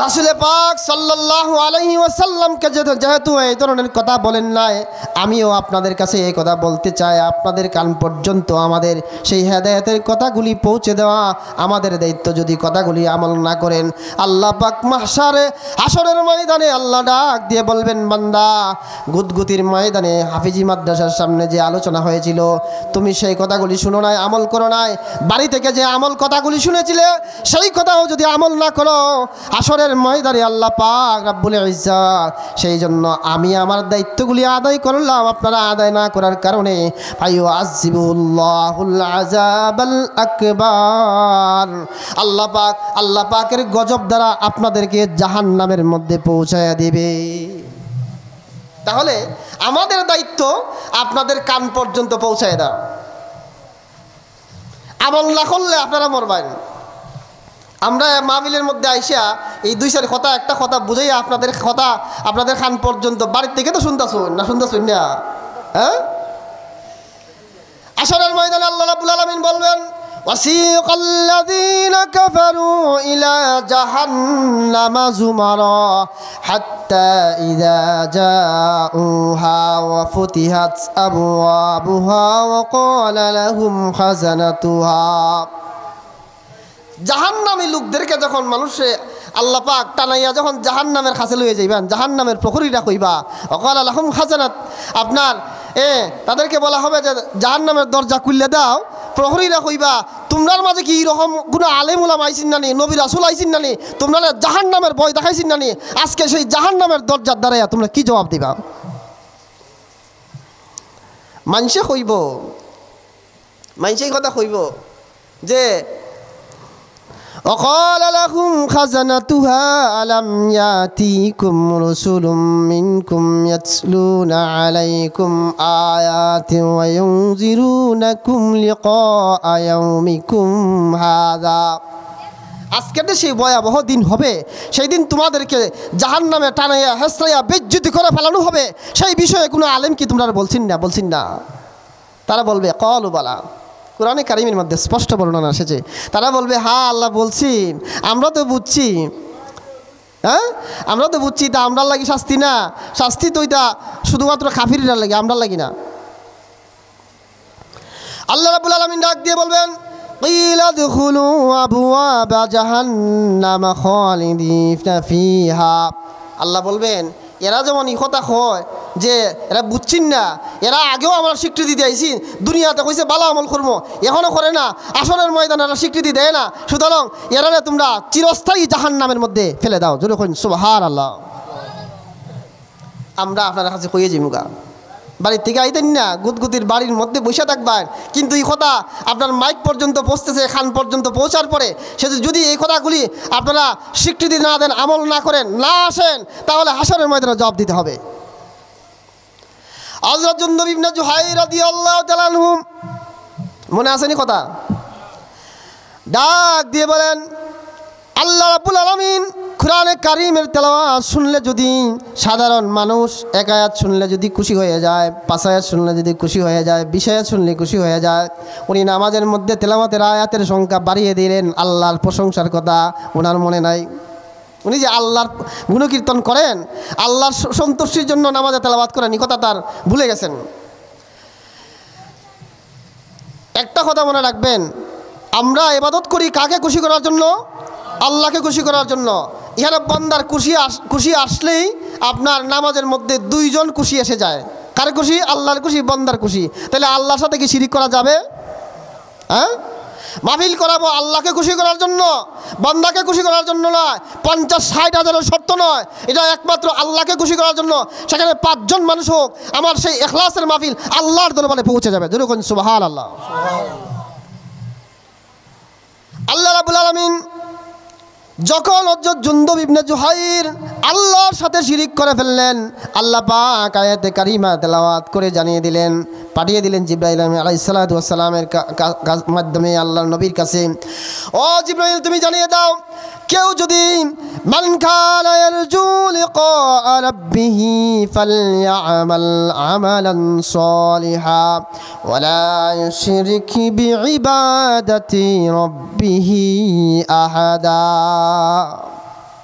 রাসূল পাক সাল্লাল্লাহু আলাইহি ওয়াসাল্লামকে যেহেতু এই ধরনের কথা বলেন নাই, আমিও আপনাদের কাছে এই কথা বলতে চাই। আপনাদের কান পর্যন্ত আমাদের সেই হেদায়েতের কথাগুলি পৌঁছে দেওয়া আমাদের দায়িত্ব। যদি কথাগুলি আমল না করেন, আল্লাহ পাক হাশরের ময়দানে আল্লাহ ডাক দিয়ে বলবেন, বান্দা, গুদগুতির ময়দানে হাফিজি মাদ্রাসার সামনে যে আলোচনা হয়েছিল, তুমি সেই কথাগুলি শুনো নাই, আমল করো নাই। বাড়ি থেকে যে আমল কথাগুলি শুনেছিলে, সেই কথাও যদি আমল না করো, হাশরের ময়দানে আল্লাহ পাক রব্বুল ইজ্জত সেই জন্য আমি আমার দায়িত্বগুলি আদায় করলাম, আপনারা আদায় না করার কারণে ফায়ুআযিবুল্লাহুল আযাবাল আকবার, আল্লাহ পাকের গজব দ্বারা আপনাদেরকে জাহান্নামের মধ্যে পৌঁছায়া দিবে। তাহলে আমাদের দায়িত্ব আপনাদের কান পর্যন্ত পৌঁছায় দাও। আমল না করলে আপনারা মরবেন। আমরা মাহফিলের মধ্যে আইসা এই 2-4 কথা, একটা কথা বুঝাইয়া আপনাদের খান পর্যন্ত বাড়ির থেকে তো শুনতেছুন না? হ্যাঁ, হাশরের ময়দানে আল্লাহ রাব্বুল আলামিন বলবেন, ওয়াসিকাল্লাযীনা কাফারু ইলা জাহান্নামা যুমারা হাত্তা ইযা জাউহা ওয়া ফুতিহাত আবওয়াবুহা ওয়া ক্বালা লাহুম খাজানাতুহা। জাহান্নামী লোকদেরকে যখন মানুষে আল্লাহ পাক টানাইয়া যখন জাহান্নামের কাছে লইয়া যাইবেন, জাহান্নামের প্রহরীরা কইবা, ওয়াকালা লাহুম খাজানাত, আপনার তাদেরকে বলা হবে যে জাহান্নামের দরজা খুললে দাও। প্রহরীরা কইবা তোমরার মাঝে কি এরকম কোনো আলেম উলামা আইছিন নানি, নবী রাসূল আইছিন নানি, তোমরা জাহান্নামের ভয় দেখাইছিন নানি, আজকে সেই জাহান্নামের দরজার দ্বারাইয়া তোমরা কি জবাব দিবা? মানুষে কইব, মানুষে কথা কইব যে وقال لهم خزنتها ألم يأتيكم رسل منكم يتلون عليكم آيات وينذرونكم لقاء يومكم هذا। আজকের সেই ভয়াবহ দিন হবে, সেই দিন তোমাদেরকে জাহান্নামে টানাইয়া হেসরাইয়া বেজ্জতি করে ফেলানো হবে, সেই বিষয়ে কোনো আলেম কি তোমরা বলছেন না? তারা বলবে ক্বালু বালা। কোরআনে কারিমের মধ্যে স্পষ্ট বর্ণনা এসেছে। তারা বলবে হ্যাঁ আল্লাহ বলছেন, আমরা তো বুঝছি, আমরা তো বুঝছি, তা আমরার লাগি শাস্তি না, শাস্তি তো এটা শুধুমাত্র কাফিররা লাগে, আমরা লাগি না। আল্লাহ রাব্বুল আলামিন ডাক দিয়ে বলবেন কিলা দুখুলু আবওয়াবা জাহান্নামা খালিদিনা ফিহা। আল্লাহ বলবেন এরা যেমন এই কথা হয় যে এরা বুঝছেন না, এরা আগেও আমরা স্বীকৃতি দিয়েছি, দুনিয়াতে কইছে ভালো আমল করবো, এখনও করে না, আসরের ময়দানে এরা স্বীকৃতি দেয় না, সুতরাং এরা তোমরা চিরস্থায়ী জাহান্নামের মধ্যে ফেলে দাও। জোরে কইন সুবহানাল্লাহ। আমরা আপনার কাছে কইয়ে যাইমুগা, বাড়ির থেকে আইতেন না, গুদগুতির বাড়ির মধ্যে বসে থাকবেন, কিন্তু এই কথা আপনার মাইক পর্যন্ত পৌঁছতেছে, খান পর্যন্ত পৌঁছার পরে সে যদি এই কথাগুলি আপনারা স্বীকৃতি না দেন, আমল না করেন, না আসেন, তাহলে হাসরের ময়দানে জবাব দিতে হবে। হযরত জুনদুব ইবনে জুহাইর রাদিয়াল্লাহু তাআলা আনহু, মনে আসেনি কথা, ডাক দিয়ে বলেন আল্লাহ রাব্বুল আলামিন কুরআনে কারীমের তেলাওয়াত শুনলে যদি সাধারণ মানুষ এক আয়াত শুনলে যদি খুশি হয়ে যায়, 5 আয়াত শুনলে যদি খুশি হয়ে যায়, 20 আয়াত শুনলে খুশি হয়ে যায়, উনি নামাজের মধ্যে তেলাওয়াতের আয়াতের সংখ্যা বাড়িয়ে দিলেন, আল্লাহর প্রশংসার কথা ওনার মনে নাই। উনি যে আল্লাহর গুণকীর্তন করেন, আল্লাহর সন্তুষ্টির জন্য নামাজে তেলাওয়াত করেন, এই কথা তার ভুলে গেছেন। একটা কথা মনে রাখবেন, আমরা ইবাদত করি কাকে খুশি করার জন্য? আল্লাহকে খুশি করার জন্য। এখানে বান্দার খুশি আসলেই আপনার নামাজের মধ্যে 2 জন খুশি এসে যায়। কার খুশি? আল্লাহর খুশি, বান্দার খুশি। তাহলে আল্লাহর সাথে কি শিরিক করা যাবে? হ্যাঁ, মাহফিল করাবো আল্লাহকে খুশি করার জন্য, বান্দাকে খুশি করার জন্য নয়, 50-60 হাজারের শর্ত নয়, এটা একমাত্র আল্লাহকে খুশি করার জন্য। সেখানে 5 জন মানুষ হোক, আমার সেই ইখলাসের মাহফিল আল্লাহর দরবারে পৌঁছে যাবে। যেরকম সুবহানাল্লাহ। আল্লাহ রাব্বুল আলামিন যখন হযরত জুনদুব ইবনে জুহাইর আল্লাহর সাথে শিরিক করে ফেললেন, আল্লাহ পাক আয়াতে কারিমা তেলাওয়াত করে জানিয়ে দিলেন, পাঠিয়ে দিলেন জিবরাইল আলাইহিস সালাতু ওয়াস সালামের মাধ্যমে আল্লাহর নবীর কাছে, ও জিবরাইল তুমি জানিয়ে দাও, কেউ যদি মান কানা ইয়ারজু লিকা রাব্বিহি ফালইআমাল আমালান সালিহা ওয়ালা ইউশরিক বিইবাদাতি রাব্বিহি আহাদা।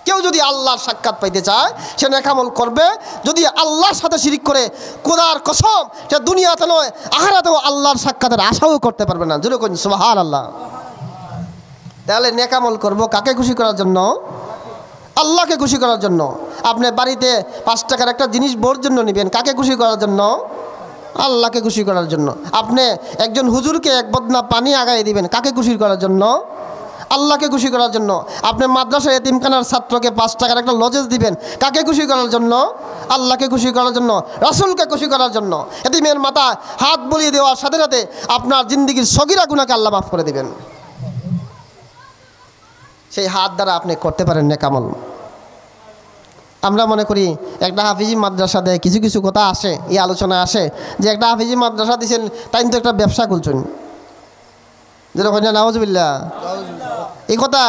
কেউ যদি আল্লাহর সাক্ষাৎ পাইতে চায় সে নেক আমল করবে, যদি আল্লাহর সাথে শিরিক করে খোদার কসম সে দুনিয়াতে নয় আখিরাতেও আল্লাহর সাক্ষাতের আশাও করতে পারবে না। জোরে কইন সুবহানাল্লাহ। তাহলে নেক আমল করবো কাকে খুশি করার জন্য? আল্লাহকে খুশি করার জন্য। আপনি বাড়িতে 5 টাকার একটা জিনিস বোর জন্য নেবেন, কাকে খুশি করার জন্য? আল্লাহকে খুশি করার জন্য। আপনি একজন হুজুরকে 1 বদনা পানি আগায় দিবেন, কাকে খুশি করার জন্য? আল্লাহকে খুশি করার জন্য। আপনি মাদ্রাসা এতিমখানার ছাত্রকে 5 টাকার একটা লজেস দিবেন, কাকে খুশি করার জন্য? আল্লাহকে খুশি করার জন্য, রাসূলকে খুশি করার জন্য। এতিমের মাথায় হাত বুলিয়ে দেওয়ার সাথে সাথে আপনার জিন্দেগির সগীরা গুনাহকে আল্লাহ মাফ করে দিবেন। সেই হাত দ্বারা আপনি করতে পারেন নেক আমল। আমরা মনে করি একটা হাফিজি মাদ্রাসা দেয়, কিছু কিছু কথা আসে, এই আলোচনা আসে যে একটা হাফিজি মাদ্রাসা দিয়েছেন তাই তো একটা ব্যবসা খুলছেন। যেরকম নাউজুবিল্লাহ, এই কথা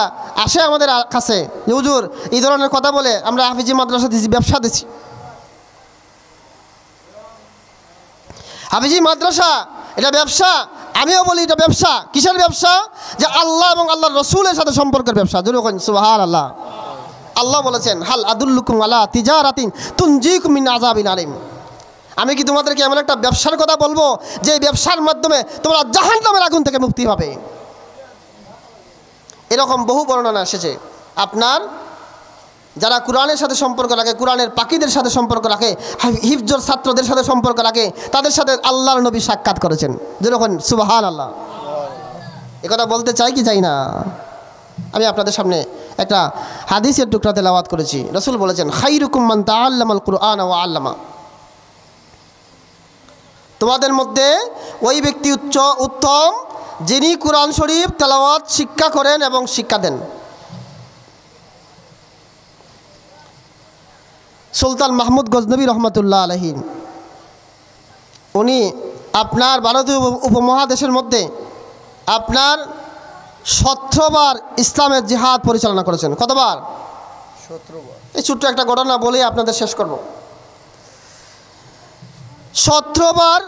আসে আমাদের কাছে যে হুজুর এই ধরনের কথা বলে আমরা হাফিজি মাদ্রাসা দিয়েছি, ব্যবসা দিচ্ছি। হাফিজি মাদ্রাসা এটা ব্যবসা, আমিও বলি এটা ব্যবসা। কিসের ব্যবসা? যে আল্লাহ এবং আল্লাহর রাসূলের সাথে সম্পর্কের ব্যবসা। যেরকম সুবহানাল্লাহ। আল্লাহ বলেছেন হাল আদুল্লুকুম আলা তিজারাতিন তুনজিকুম মিন আযাবিন আলিম। আমি কি তোমাদেরকে এমন একটা ব্যবসার কথা বলবো যে ব্যবসার মাধ্যমে তোমরা জাহান্নামের আগুন থেকে মুক্তি পাবে? এরকম বহু বর্ণনা এসেছে। আপনার যারা কোরআনের সাথে সম্পর্ক রাখে, কোরআনের পাখিদের সাথে সম্পর্ক রাখে, হিফজর ছাত্রদের সাথে সম্পর্ক রাখে, তাদের সাথে আল্লাহর নবী সাক্ষাৎ করেছেন। যেরকম সুবহানাল্লাহ। একথা বলতে চাই কি চাই না? আমি আপনাদের সামনে একটা হাদিসের টুকরা তেলাওয়াত করেছি। রাসূল বলেছেন, খাইরুকুম মান তাআল্লামাল কুরআন ওয়া আল্লামা। তোমাদের মধ্যে ওই ব্যক্তি উত্তম যিনি কোরআন শরীফ তেলাওয়াত শিক্ষা করেন এবং শিক্ষা দেন। সুলতান মাহমুদ গজনবী রহমতুল্লাহ আলাইহি, উনি আপনার ভারতীয় উপমহাদেশের মধ্যে আপনার 17 বার ইসলামের জিহাদ পরিচালনা করেছেন। কতবার? 17 বার। এই ছোট্ট একটা ঘটনা বলে আপনাদের শেষ করব। 17 বার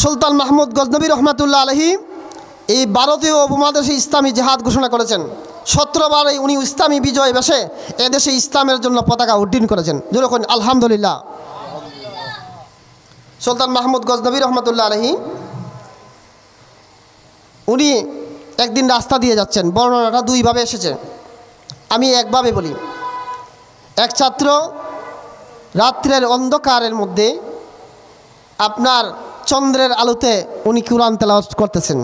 সুলতান মাহমুদ গজনবী রহমতুল্লাহ আলাইহি এই ভারতীয় উপমহাদেশে ইসলামী জিহাদ ঘোষণা করেছেন। 17 বার উনি ইসলামী বিজয় বেশে এদেশে ইসলামের জন্য পতাকা উড্ডীন করেছেন। যেরকম আলহামদুলিল্লাহ। সুলতান মাহমুদ গজনবী রহমতুল্লাহ আলাইহি উনি একদিন রাস্তা দিয়ে যাচ্ছেন। বর্ণনাটা দুইভাবে এসেছে, আমি একভাবে বলি। এক ছাত্র রাত্রের অন্ধকারের মধ্যে আপনার চন্দ্রের আলোতে উনি কুরআন তেলাওয়াত করতেছেন।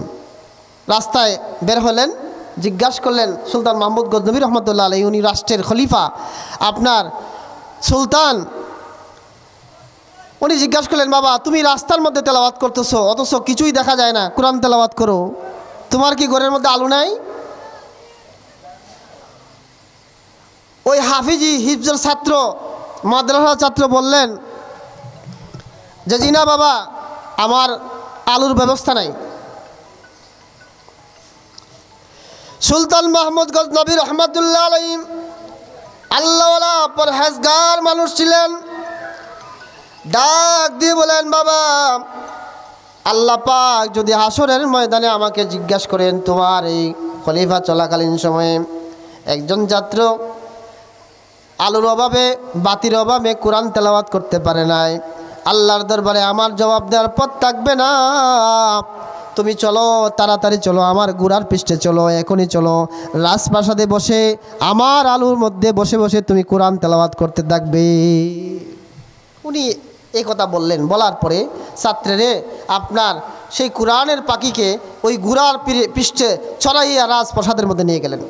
রাস্তায় বের হলেন, জিজ্ঞাসা করলেন সুলতান মাহমুদ গজনবী রহমতুল্লাহ আলাইহি, উনি রাষ্ট্রের খলিফা, আপনার সুলতান, উনি জিজ্ঞাসা করলেন, বাবা তুমি রাস্তার মধ্যে তেলাওয়াত করতেছো, অথচ কিছুই দেখা যায় না, কুরআন তেলাওয়াত করো, তোমার কি ঘরের মধ্যে আলো নাই? ওই হাফিজি হিফজের ছাত্র, মাদ্রাসার ছাত্র বললেন যে জি না বাবা, আমার আলোর ব্যবস্থা নাই। সুলতান মাহমুদ গজনবী রহমতুল্লাহ আলাইহি আল্লাহওয়ালা পরহেজগার মানুষ ছিলেন। ডাক দিয়ে বলেন, বাবা আল্লাহ পাক যদি হাসরের ময়দানে আমাকে জিজ্ঞাসা করেন, তোমার এই খলিফা চলাকালীন সময়ে একজন ছাত্র আলোর অভাবে, বাতির অভাবে কোরআন তেলাওয়াত করতে পারে নাই, আল্লাহর দরবারে আমার জবাব দেওয়ার পথ থাকবে না। তুমি চলো, তাড়াতাড়ি চলো, আমার গুড়ার পৃষ্ঠে চলো, এখনই চলো, রাজপ্রাসাদে বসে আমার আলোর মধ্যে বসে বসে তুমি কোরআন তেলাওয়াত করতে থাকবে। উনি এই কথা বললেন। বলার পরে ছাত্রেরে আপনার সেই কোরআনের পাখিকে ওই গুড়ার পৃষ্ঠে চড়াইয়া রাজপ্রাসাদের মধ্যে নিয়ে গেলেন।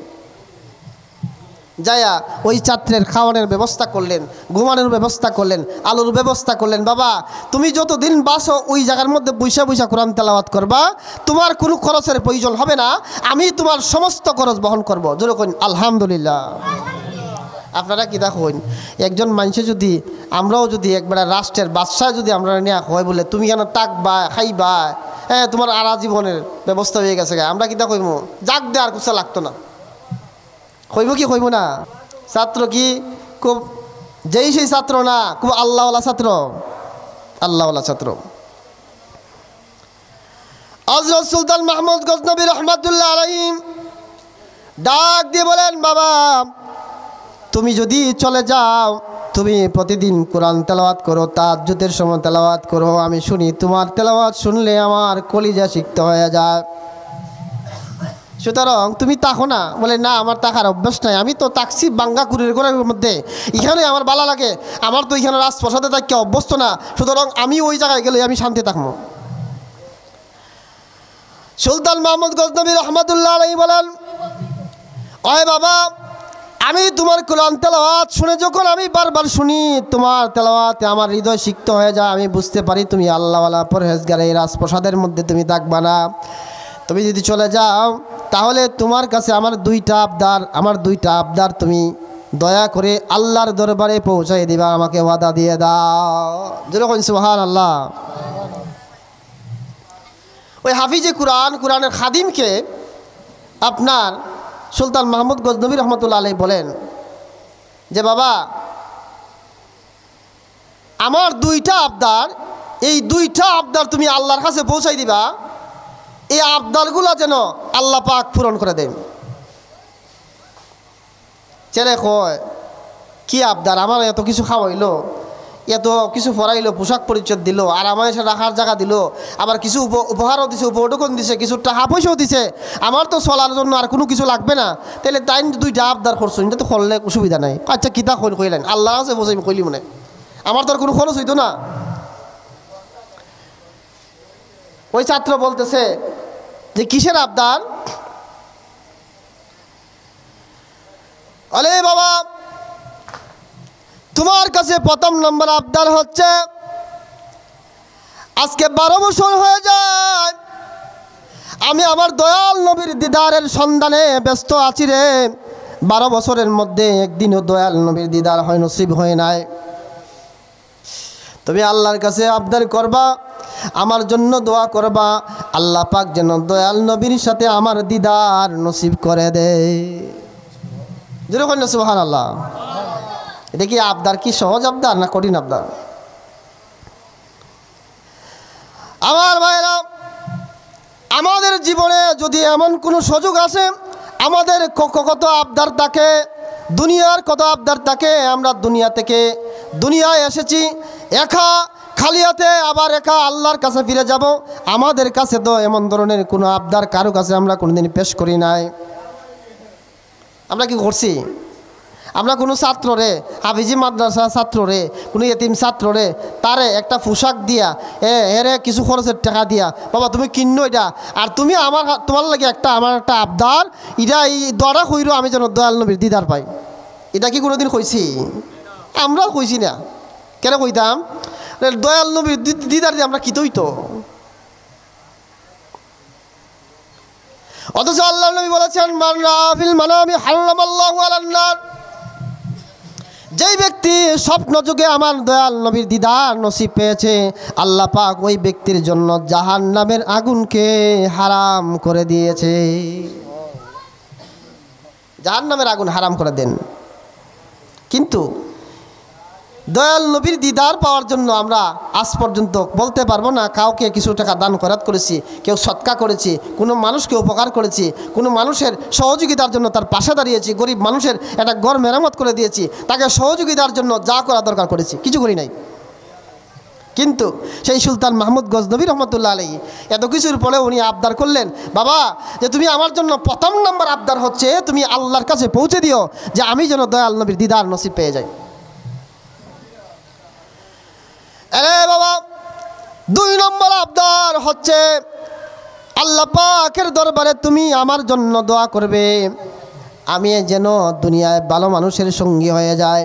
যায়া ওই ছাত্রের খাওয়ানোর ব্যবস্থা করলেন, ঘুমানোর ব্যবস্থা করলেন, আলোর ব্যবস্থা করলেন। বাবা তুমি যতদিন বাসো ওই জায়গার মধ্যে বৈশা বৈশা কোরআন তেলাওয়াত করবা, তোমার কোনো খরচের প্রয়োজন হবে না, আমি তোমার সমস্ত খরচ বহন করব। যেরকম আলহামদুলিল্লাহ। আপনারা কি দেখুন, একজন মানুষে যদি, আমরাও যদি একবার রাষ্ট্রের বাদশাহ যদি আমরা নেওয়া হয় বলে তুমি কেন তাকবা খাইবা, হ্যাঁ তোমার আরা জীবনের ব্যবস্থা হয়ে গেছে, আমরা কি দেখব যাক দে আর কিছু লাগতো না, হইব কি হইব না? ছাত্র কি খুব যেই সেই ছাত্র না, খুব আল্লাহওয়ালা ছাত্র, আল্লাহওয়ালা ছাত্র। হযরত সুলতান মাহমুদ গজনবী রহমতুল্লাহ আলাইহি ডাক দিয়ে বলেন, বাবা তুমি যদি চলে যাও, তুমি প্রতিদিন কোরআন তেলাওয়াত করো, তাহাজ্জুদের সময় তেলাওয়াত করো, আমি শুনি, তোমার তেলাওয়াত শুনলে আমার কলিজা সিক্ত হয়ে যায়, সুতরাং তুমি তাকো না। বলে না, আমার তাকার অভ্যাস নাই, আমি তো তাকছি বাঙ্গা কুড়ির ঘরের মধ্যে, এখানে আমার ভালো লাগে, আমার তো এখানে রাজপ্রাসাদে থাকি অভ্যস্ত না, সুতরাং আমি ওই জায়গায় গেলে আমি শান্তি থাকবো। সুলতান মাহমুদ গজনবী রহমতুল্লাহ আলাইহি বলেন, ওই বাবা আমি তোমার কোরআন তেলাওয়াত শুনে যখন আমি বারবার শুনি, তোমার তেলাওয়াতে আমার হৃদয় সিক্ত হয়ে যায়, আমি বুঝতে পারি তুমি আল্লাহওয়ালা পরহেজগার, এই রাজপ্রাসাদের মধ্যে তুমি থাকবা না, তুমি যদি চলে যাও তাহলে তোমার কাছে আমার দুইটা আবদার তুমি দয়া করে আল্লাহর দরবারে পৌঁছাই দিবা, আমাকে ওয়াদা দিয়ে দাও। যেরকম সুবহানাল্লাহ। ওই হাফিজে কোরআনের খাদিমকে আপনার সুলতান মাহমুদ গজনবী রহমতুল্লাহ আলাইহি বলেন যে, বাবা আমার দুইটা আবদার, এই দুইটা আবদার তুমি আল্লাহর কাছে পৌঁছাই দিবা, এই আবদারগুলো যেন আল্লাহ পাক পূরণ করে দেন। ছেলে কয়, কি আবদার? আমার এত কিছু খাওয়াইলো, এত কিছু পড়াইলো, পোশাক পরিচ্ছদ দিল, আর আমার এসে রাখার জায়গা দিল, আবার কিছু উপহারও দিছে, উপঢৌকন দিছে, কিছু টাকা পয়সাও দিছে, আমার তো চলার জন্য আর কোনো কিছু লাগবে না, তাহলে তাই দুইটা আবদার করছো, এটা তো করলে অসুবিধা নাই। আচ্ছা কিতা কইলেন, আল্লাহ আছে বসে কইলি মনে, আমার তো আর কোনো খরচ হইতো না। ওই ছাত্র বলতেছে যে কিসের আবদার? আরে বাবা, তোমার কাছে প্রথম নম্বর আবদার হচ্ছে, আজকে 12 বছর হয়ে যায় আমি আমার দয়াল নবীর দিদারের সন্ধানে ব্যস্ত আছি রে। 12 বছরের মধ্যে একদিনও দয়াল নবীর দিদার হয় নসিব হয় নাই। তুমি আল্লাহর কাছে আবদার করবা, আমার জন্য দোয়া করবা, আল্লাহ পাক যেন দয়াল নবীর সাথে আমার দিদার নসিব করে দে। যেরকম সুবহানাল্লাহ। এটা কি আবদার, কি সহজ আবদার না কঠিন আবদার? আমার ভাইরা, আমাদের জীবনে যদি এমন কোনো সুযোগ আসে, আমাদের কত আবদার থাকে, দুনিয়ার কত আবদার থাকে। আমরা দুনিয়ায় এসেছি একা খালি হাতে, আবার একা আল্লাহর কাছে ফিরে যাব। আমাদের কাছে তো এমন ধরনের কোনো আবদার কারো কাছে আমরা কোনোদিন পেশ করি নাই। আমরা কি করছি? আমরা কোনো ছাত্ররে, হাফিজি মাদ্রাসা ছাত্ররে, কোনো এতিম ছাত্ররে তারে একটা পোশাক দিয়া এরে কিছু খরচের টাকা দিয়া, বাবা তুমি কিনো এটা, আর তুমি তোমার লাগে আমার একটা আবদার, এটা এই দরা কইরো আমি যেন দয়াল নবীর দিদার পাই। এটা কি কোনোদিন কইছি? আমরা কইছি না। কেন কইতাম? দয়াল নবীর দিদার দিয়ে আমরা কি তৈতো। অথচ আল্লাহ নবী বলেছেন, মান রাফিল মানামি হারামাল্লাহু আলান নার, যেই ব্যক্তি স্বপ্ন যুগে আমার দয়াল নবীর দিদার নসিব পেয়েছে, আল্লাহ পাক ওই ব্যক্তির জন্য জাহান্নামের আগুনকে হারাম করে দিয়েছে। জাহান্নামের আগুন হারাম করে দেন। কিন্তু দয়াল নবীর দিদার পাওয়ার জন্য আমরা আজ পর্যন্ত বলতে পারবো না কাউকে কিছু টাকা দান খয়রাত করেছি, কেউ সৎকা করেছি, কোনো মানুষকে উপকার করেছি, কোনো মানুষের সহযোগিতার জন্য তার পাশে দাঁড়িয়েছি, গরিব মানুষের একটা ঘর মেরামত করে দিয়েছি, তাকে সহযোগিতার জন্য যা করা দরকার করেছি, কিছু করি নাই। কিন্তু সেই সুলতান মাহমুদ গজনবী রহমতুল্লাহ আলাইহি এত কিছুর পরে উনি আবদার করলেন, বাবা যে তুমি আমার জন্য প্রথম নম্বর আবদার হচ্ছে তুমি আল্লাহর কাছে পৌঁছে দিও যে আমি যেন দয়াল নবীর দিদার নসিব পেয়ে যাই। আরে বাবা, 2 নম্বর আবদার হচ্ছে আল্লাহ পাকের দরবারে তুমি আমার জন্য দোয়া করবে আমি যেন দুনিয়ায় ভালো মানুষের সঙ্গী হয়ে যায়,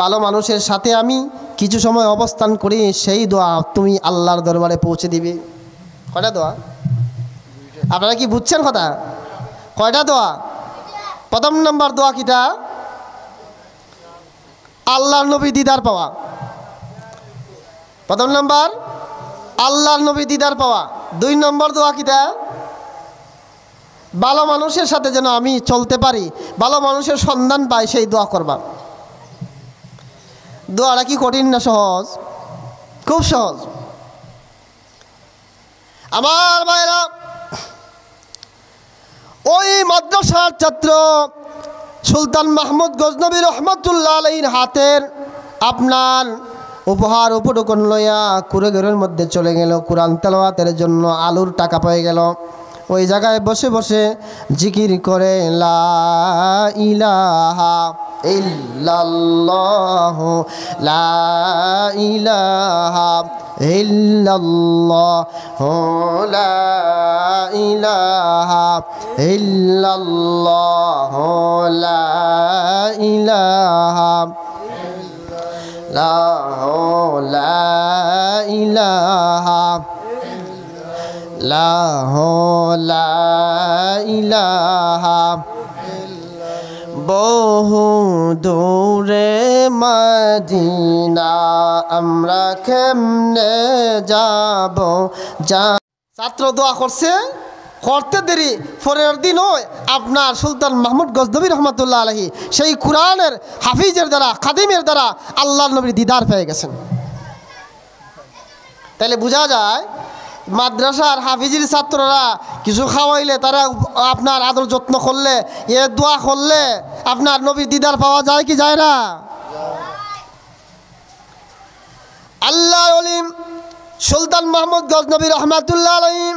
ভালো মানুষের সাথে আমি কিছু সময় অবস্থান করি, সেই দোয়া তুমি আল্লাহর দরবারে পৌঁছে দিবে। কয়টা দোয়া? আপনারা কি বুঝছেন কথা? কয়টা দোয়া? প্রথম নম্বর দোয়া কিটা? আল্লাহর নবী দিদার পাওয়া। প্রথম নম্বর আল্লাহর নবী দিদার পাওয়া। 2 নম্বর দোয়া কিটা? ভালো মানুষের সাথে যেন আমি চলতে পারি, ভালো মানুষের সন্ধান পাই, সেই দোয়া করবা। দোয়াটা কি কঠিন না সহজ? খুব সহজ। আমার ভাইরা, ওই মাদ্রাসার ছাত্র সুলতান মাহমুদ গজনবী রহমতুল্লাহ আলাইহির হাতের আপনার উপহার উপঢৌকন লইয়া কুড়েঘরের মধ্যে চলে গেল, কোরআন তেলাওয়াতের জন্য আলুর টাকা পেয়ে গেল। ওই জায়গায় বসে বসে জিকির করে লা ইলাহা ইল্লাল্লাহ, লা ইলাহা ইল্লাল্লাহ, লা ইলাহা ইল্লাল্লাহ, লা ইলাহা লা ইলাহা লা ইলাহা। বহু দূরে মদিনা আমরা কেমনে যাব। ছাত্র দোয়া করছে, করতে দেরি, পরের দিন আপনার সুলতান মাহমুদ গজনবী রহমতুল্লাহ আলাইহি সেই কোরআনের হাফিজের দ্বারা, খাদিমের দ্বারা আল্লাহর নবীর দিদার পেয়ে গেছেন। তাহলে বোঝা যায় মাদ্রাসার হাফিজির ছাত্ররা কিছু খাওয়াইলে, তারা আপনার আদর যত্ন করলে, এ দোয়া করলে আপনার নবীর দিদার পাওয়া যায় কি যায় না? আল্লাহ আলিম সুলতান মাহমুদ গজনবী রহমাতুল্লাহ আলাইহি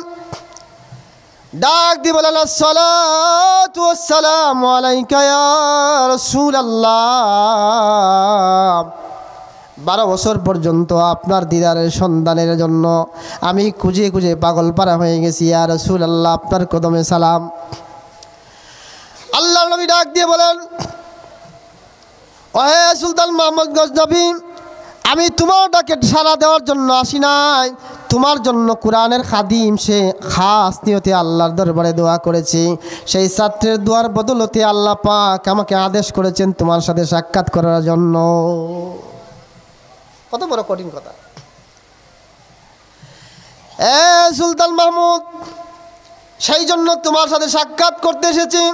ডাক দিয়ে বলেন, আসসালাতু ওয়াসসালামু আলাইকা ইয়া রাসূলুল্লাহ। 12 বছর পর্যন্ত আপনার দিদারের সন্ধানের জন্য আমি খুঁজে খুঁজে পাগল পারা হয়ে গেছি, ইয়া রাসূলুল্লাহ, আপনার কদমে সালাম। আল্লাহ নবী ডাক দিয়ে বলেন, ওহে সুলতান মাহমুদ গজনবী, আমি তোমার ডাকে সাড়া দেওয়ার জন্য আসি নাই, তোমার জন্য কোরআনের খাদিম সে খাস নিয়তে আল্লাহর দরবারে দোয়া করেছি। সেই ছাত্রের দোয়ার বদলতে আল্লাহ পাক আমাকে আদেশ করেছেন তোমার সাথে সাক্ষাৎ করার জন্য। কত বড় কঠিন কথা। সুলতান মাহমুদ, সেই জন্য তোমার সাথে সাক্ষাৎ করতে এসেছি।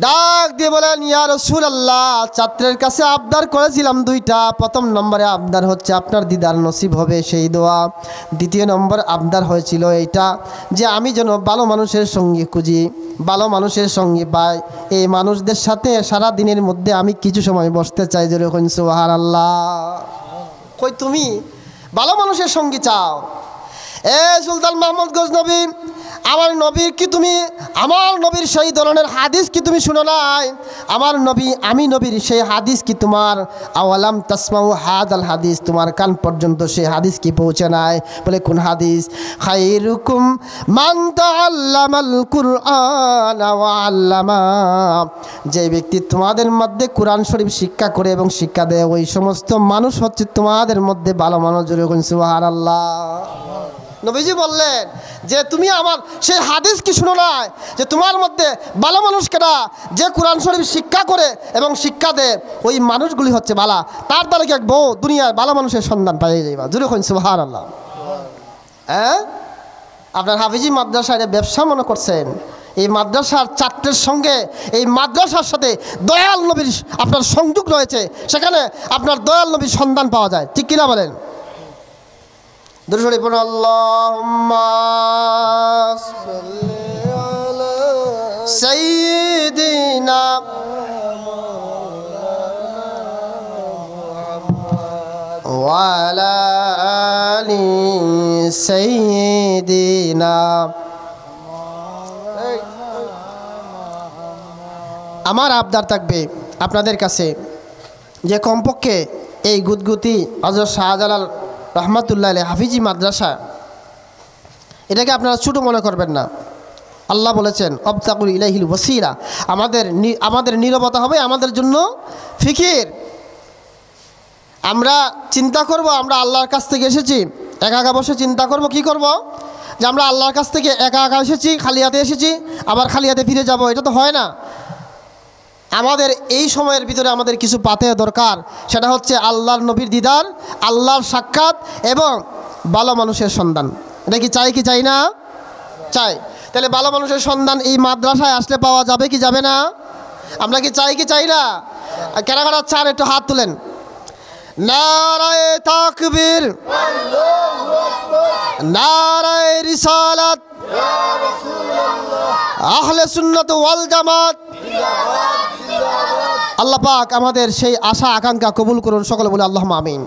ডাক দিয়ে বলেন, ইয়া রাসূলুল্লাহ, ছাত্রের কাছে আবদার করেছিলাম 2টা। প্রথম নম্বরে আবদার হচ্ছে আপনার দিদার নসিব হবে সেই দোয়া। দ্বিতীয় নম্বর আবদার হয়েছিল এইটা যে আমি যেন ভালো মানুষের সঙ্গে খুঁজি, ভালো মানুষের সঙ্গে পাই, এই মানুষদের সাথে সারা দিনের মধ্যে আমি কিছু সময় বসতে চাই। জোরে কইন সুবহানাল্লাহ। কই তুমি ভালো মানুষের সঙ্গে চাও? সুলতান মাহমুদ গজনবী, আমার নবীর কি তুমি, আমার নবীর সেই ধরনের হাদিস কি তুমি শুনো নাই? আমার নবী, আমি নবীর সেই হাদিস কি তোমার, আওয়ালাম তাসমাউ হাদাল হাদিস, তোমার কান পর্যন্ত সেই হাদিস কি পৌঁছে নাই? বলে কোন হাদিস? খায়রুকুম মান তাআল্লামাল কুরআন ওয়া আল্লামা, যে ব্যক্তি তোমাদের মধ্যে কোরআন শরীফ শিক্ষা করে এবং শিক্ষা দেয়, ওই সমস্ত মানুষ হচ্ছে তোমাদের মধ্যে ভালো মানুষ। জোরে বলুন সুবহানাল্লাহ। নবীজি বললেন যে তুমি আমার সেই হাদিস কি শুনো না, যে তোমার মধ্যে ভালো মানুষ কেনা, যে কোরআন শরীফ শিক্ষা করে এবং শিক্ষা দেয়, ওই মানুষগুলি হচ্ছে ভালো। তার দ্বারা কি বউ দুনিয়ায় ভালো মানুষের সন্ধান পাইয়ে যাইবা। জোরে কইন সুবহানাল্লাহ। আপনার হাফিজি মাদ্রাসায় ব্যবসা মনে করছেন? এই মাদ্রাসার ছাত্রের সঙ্গে এই মাদ্রাসার সাথে দয়াল নবীর আপনার সংযোগ রয়েছে, সেখানে আপনার দয়াল নবীর সন্ধান পাওয়া যায়, ঠিক কিনা বলেন? দুরূদ পড়ুন, আল্লাহুম্মা সাল্লি আলা সাইয়্যিদিনা ওয়া আলা আলি সাইয়্যিদিনা। আমার আবদার থাকবে আপনাদের কাছে যে কমপক্ষে এই গুদগুতি হযরত শাহজালাল রহমাতুল্লাহ আলাইহি হাফিজি মাদ্রাসা, এটাকে আপনারা ছোটো মনে করবেন না। আল্লাহ বলেছেন অবতাকুল ইলাইহিল ওয়াসিলা, আমাদের নীরবতা হবে আমাদের জন্য ফিকির। আমরা চিন্তা করব আমরা আল্লাহর কাছ থেকে এসেছি, একা একা বসে চিন্তা করব, কি করব? যে আমরা আল্লাহর কাছ থেকে একা একা এসেছি, খালি হাতে এসেছি, আবার খালি হাতে ফিরে যাব, এটা তো হয় না। আমাদের এই সময়ের ভিতরে আমাদের কিছু পাতে দরকার, সেটা হচ্ছে আল্লাহর নবীর দিদার, আল্লাহর সাক্ষাৎ এবং ভালো মানুষের সন্ধান। এটা কি চাই কি চাই না? চাই। তাহলে ভালো মানুষের সন্ধান এই মাদ্রাসায় আসলে পাওয়া যাবে কি যাবে না? আমরা কি চাই কি চাই না? কারা কারা চান একটু হাত তুলেন। নারায়ে তাকবীর, নারায়ে রিসালাত, আহলে সুন্নাত ওয়াল জামাত। আল্লাহ পাক আমাদের সেই আশা আকাঙ্ক্ষা কবুল করুন, সকলে বলে আল্লাহুম্মা আমিন।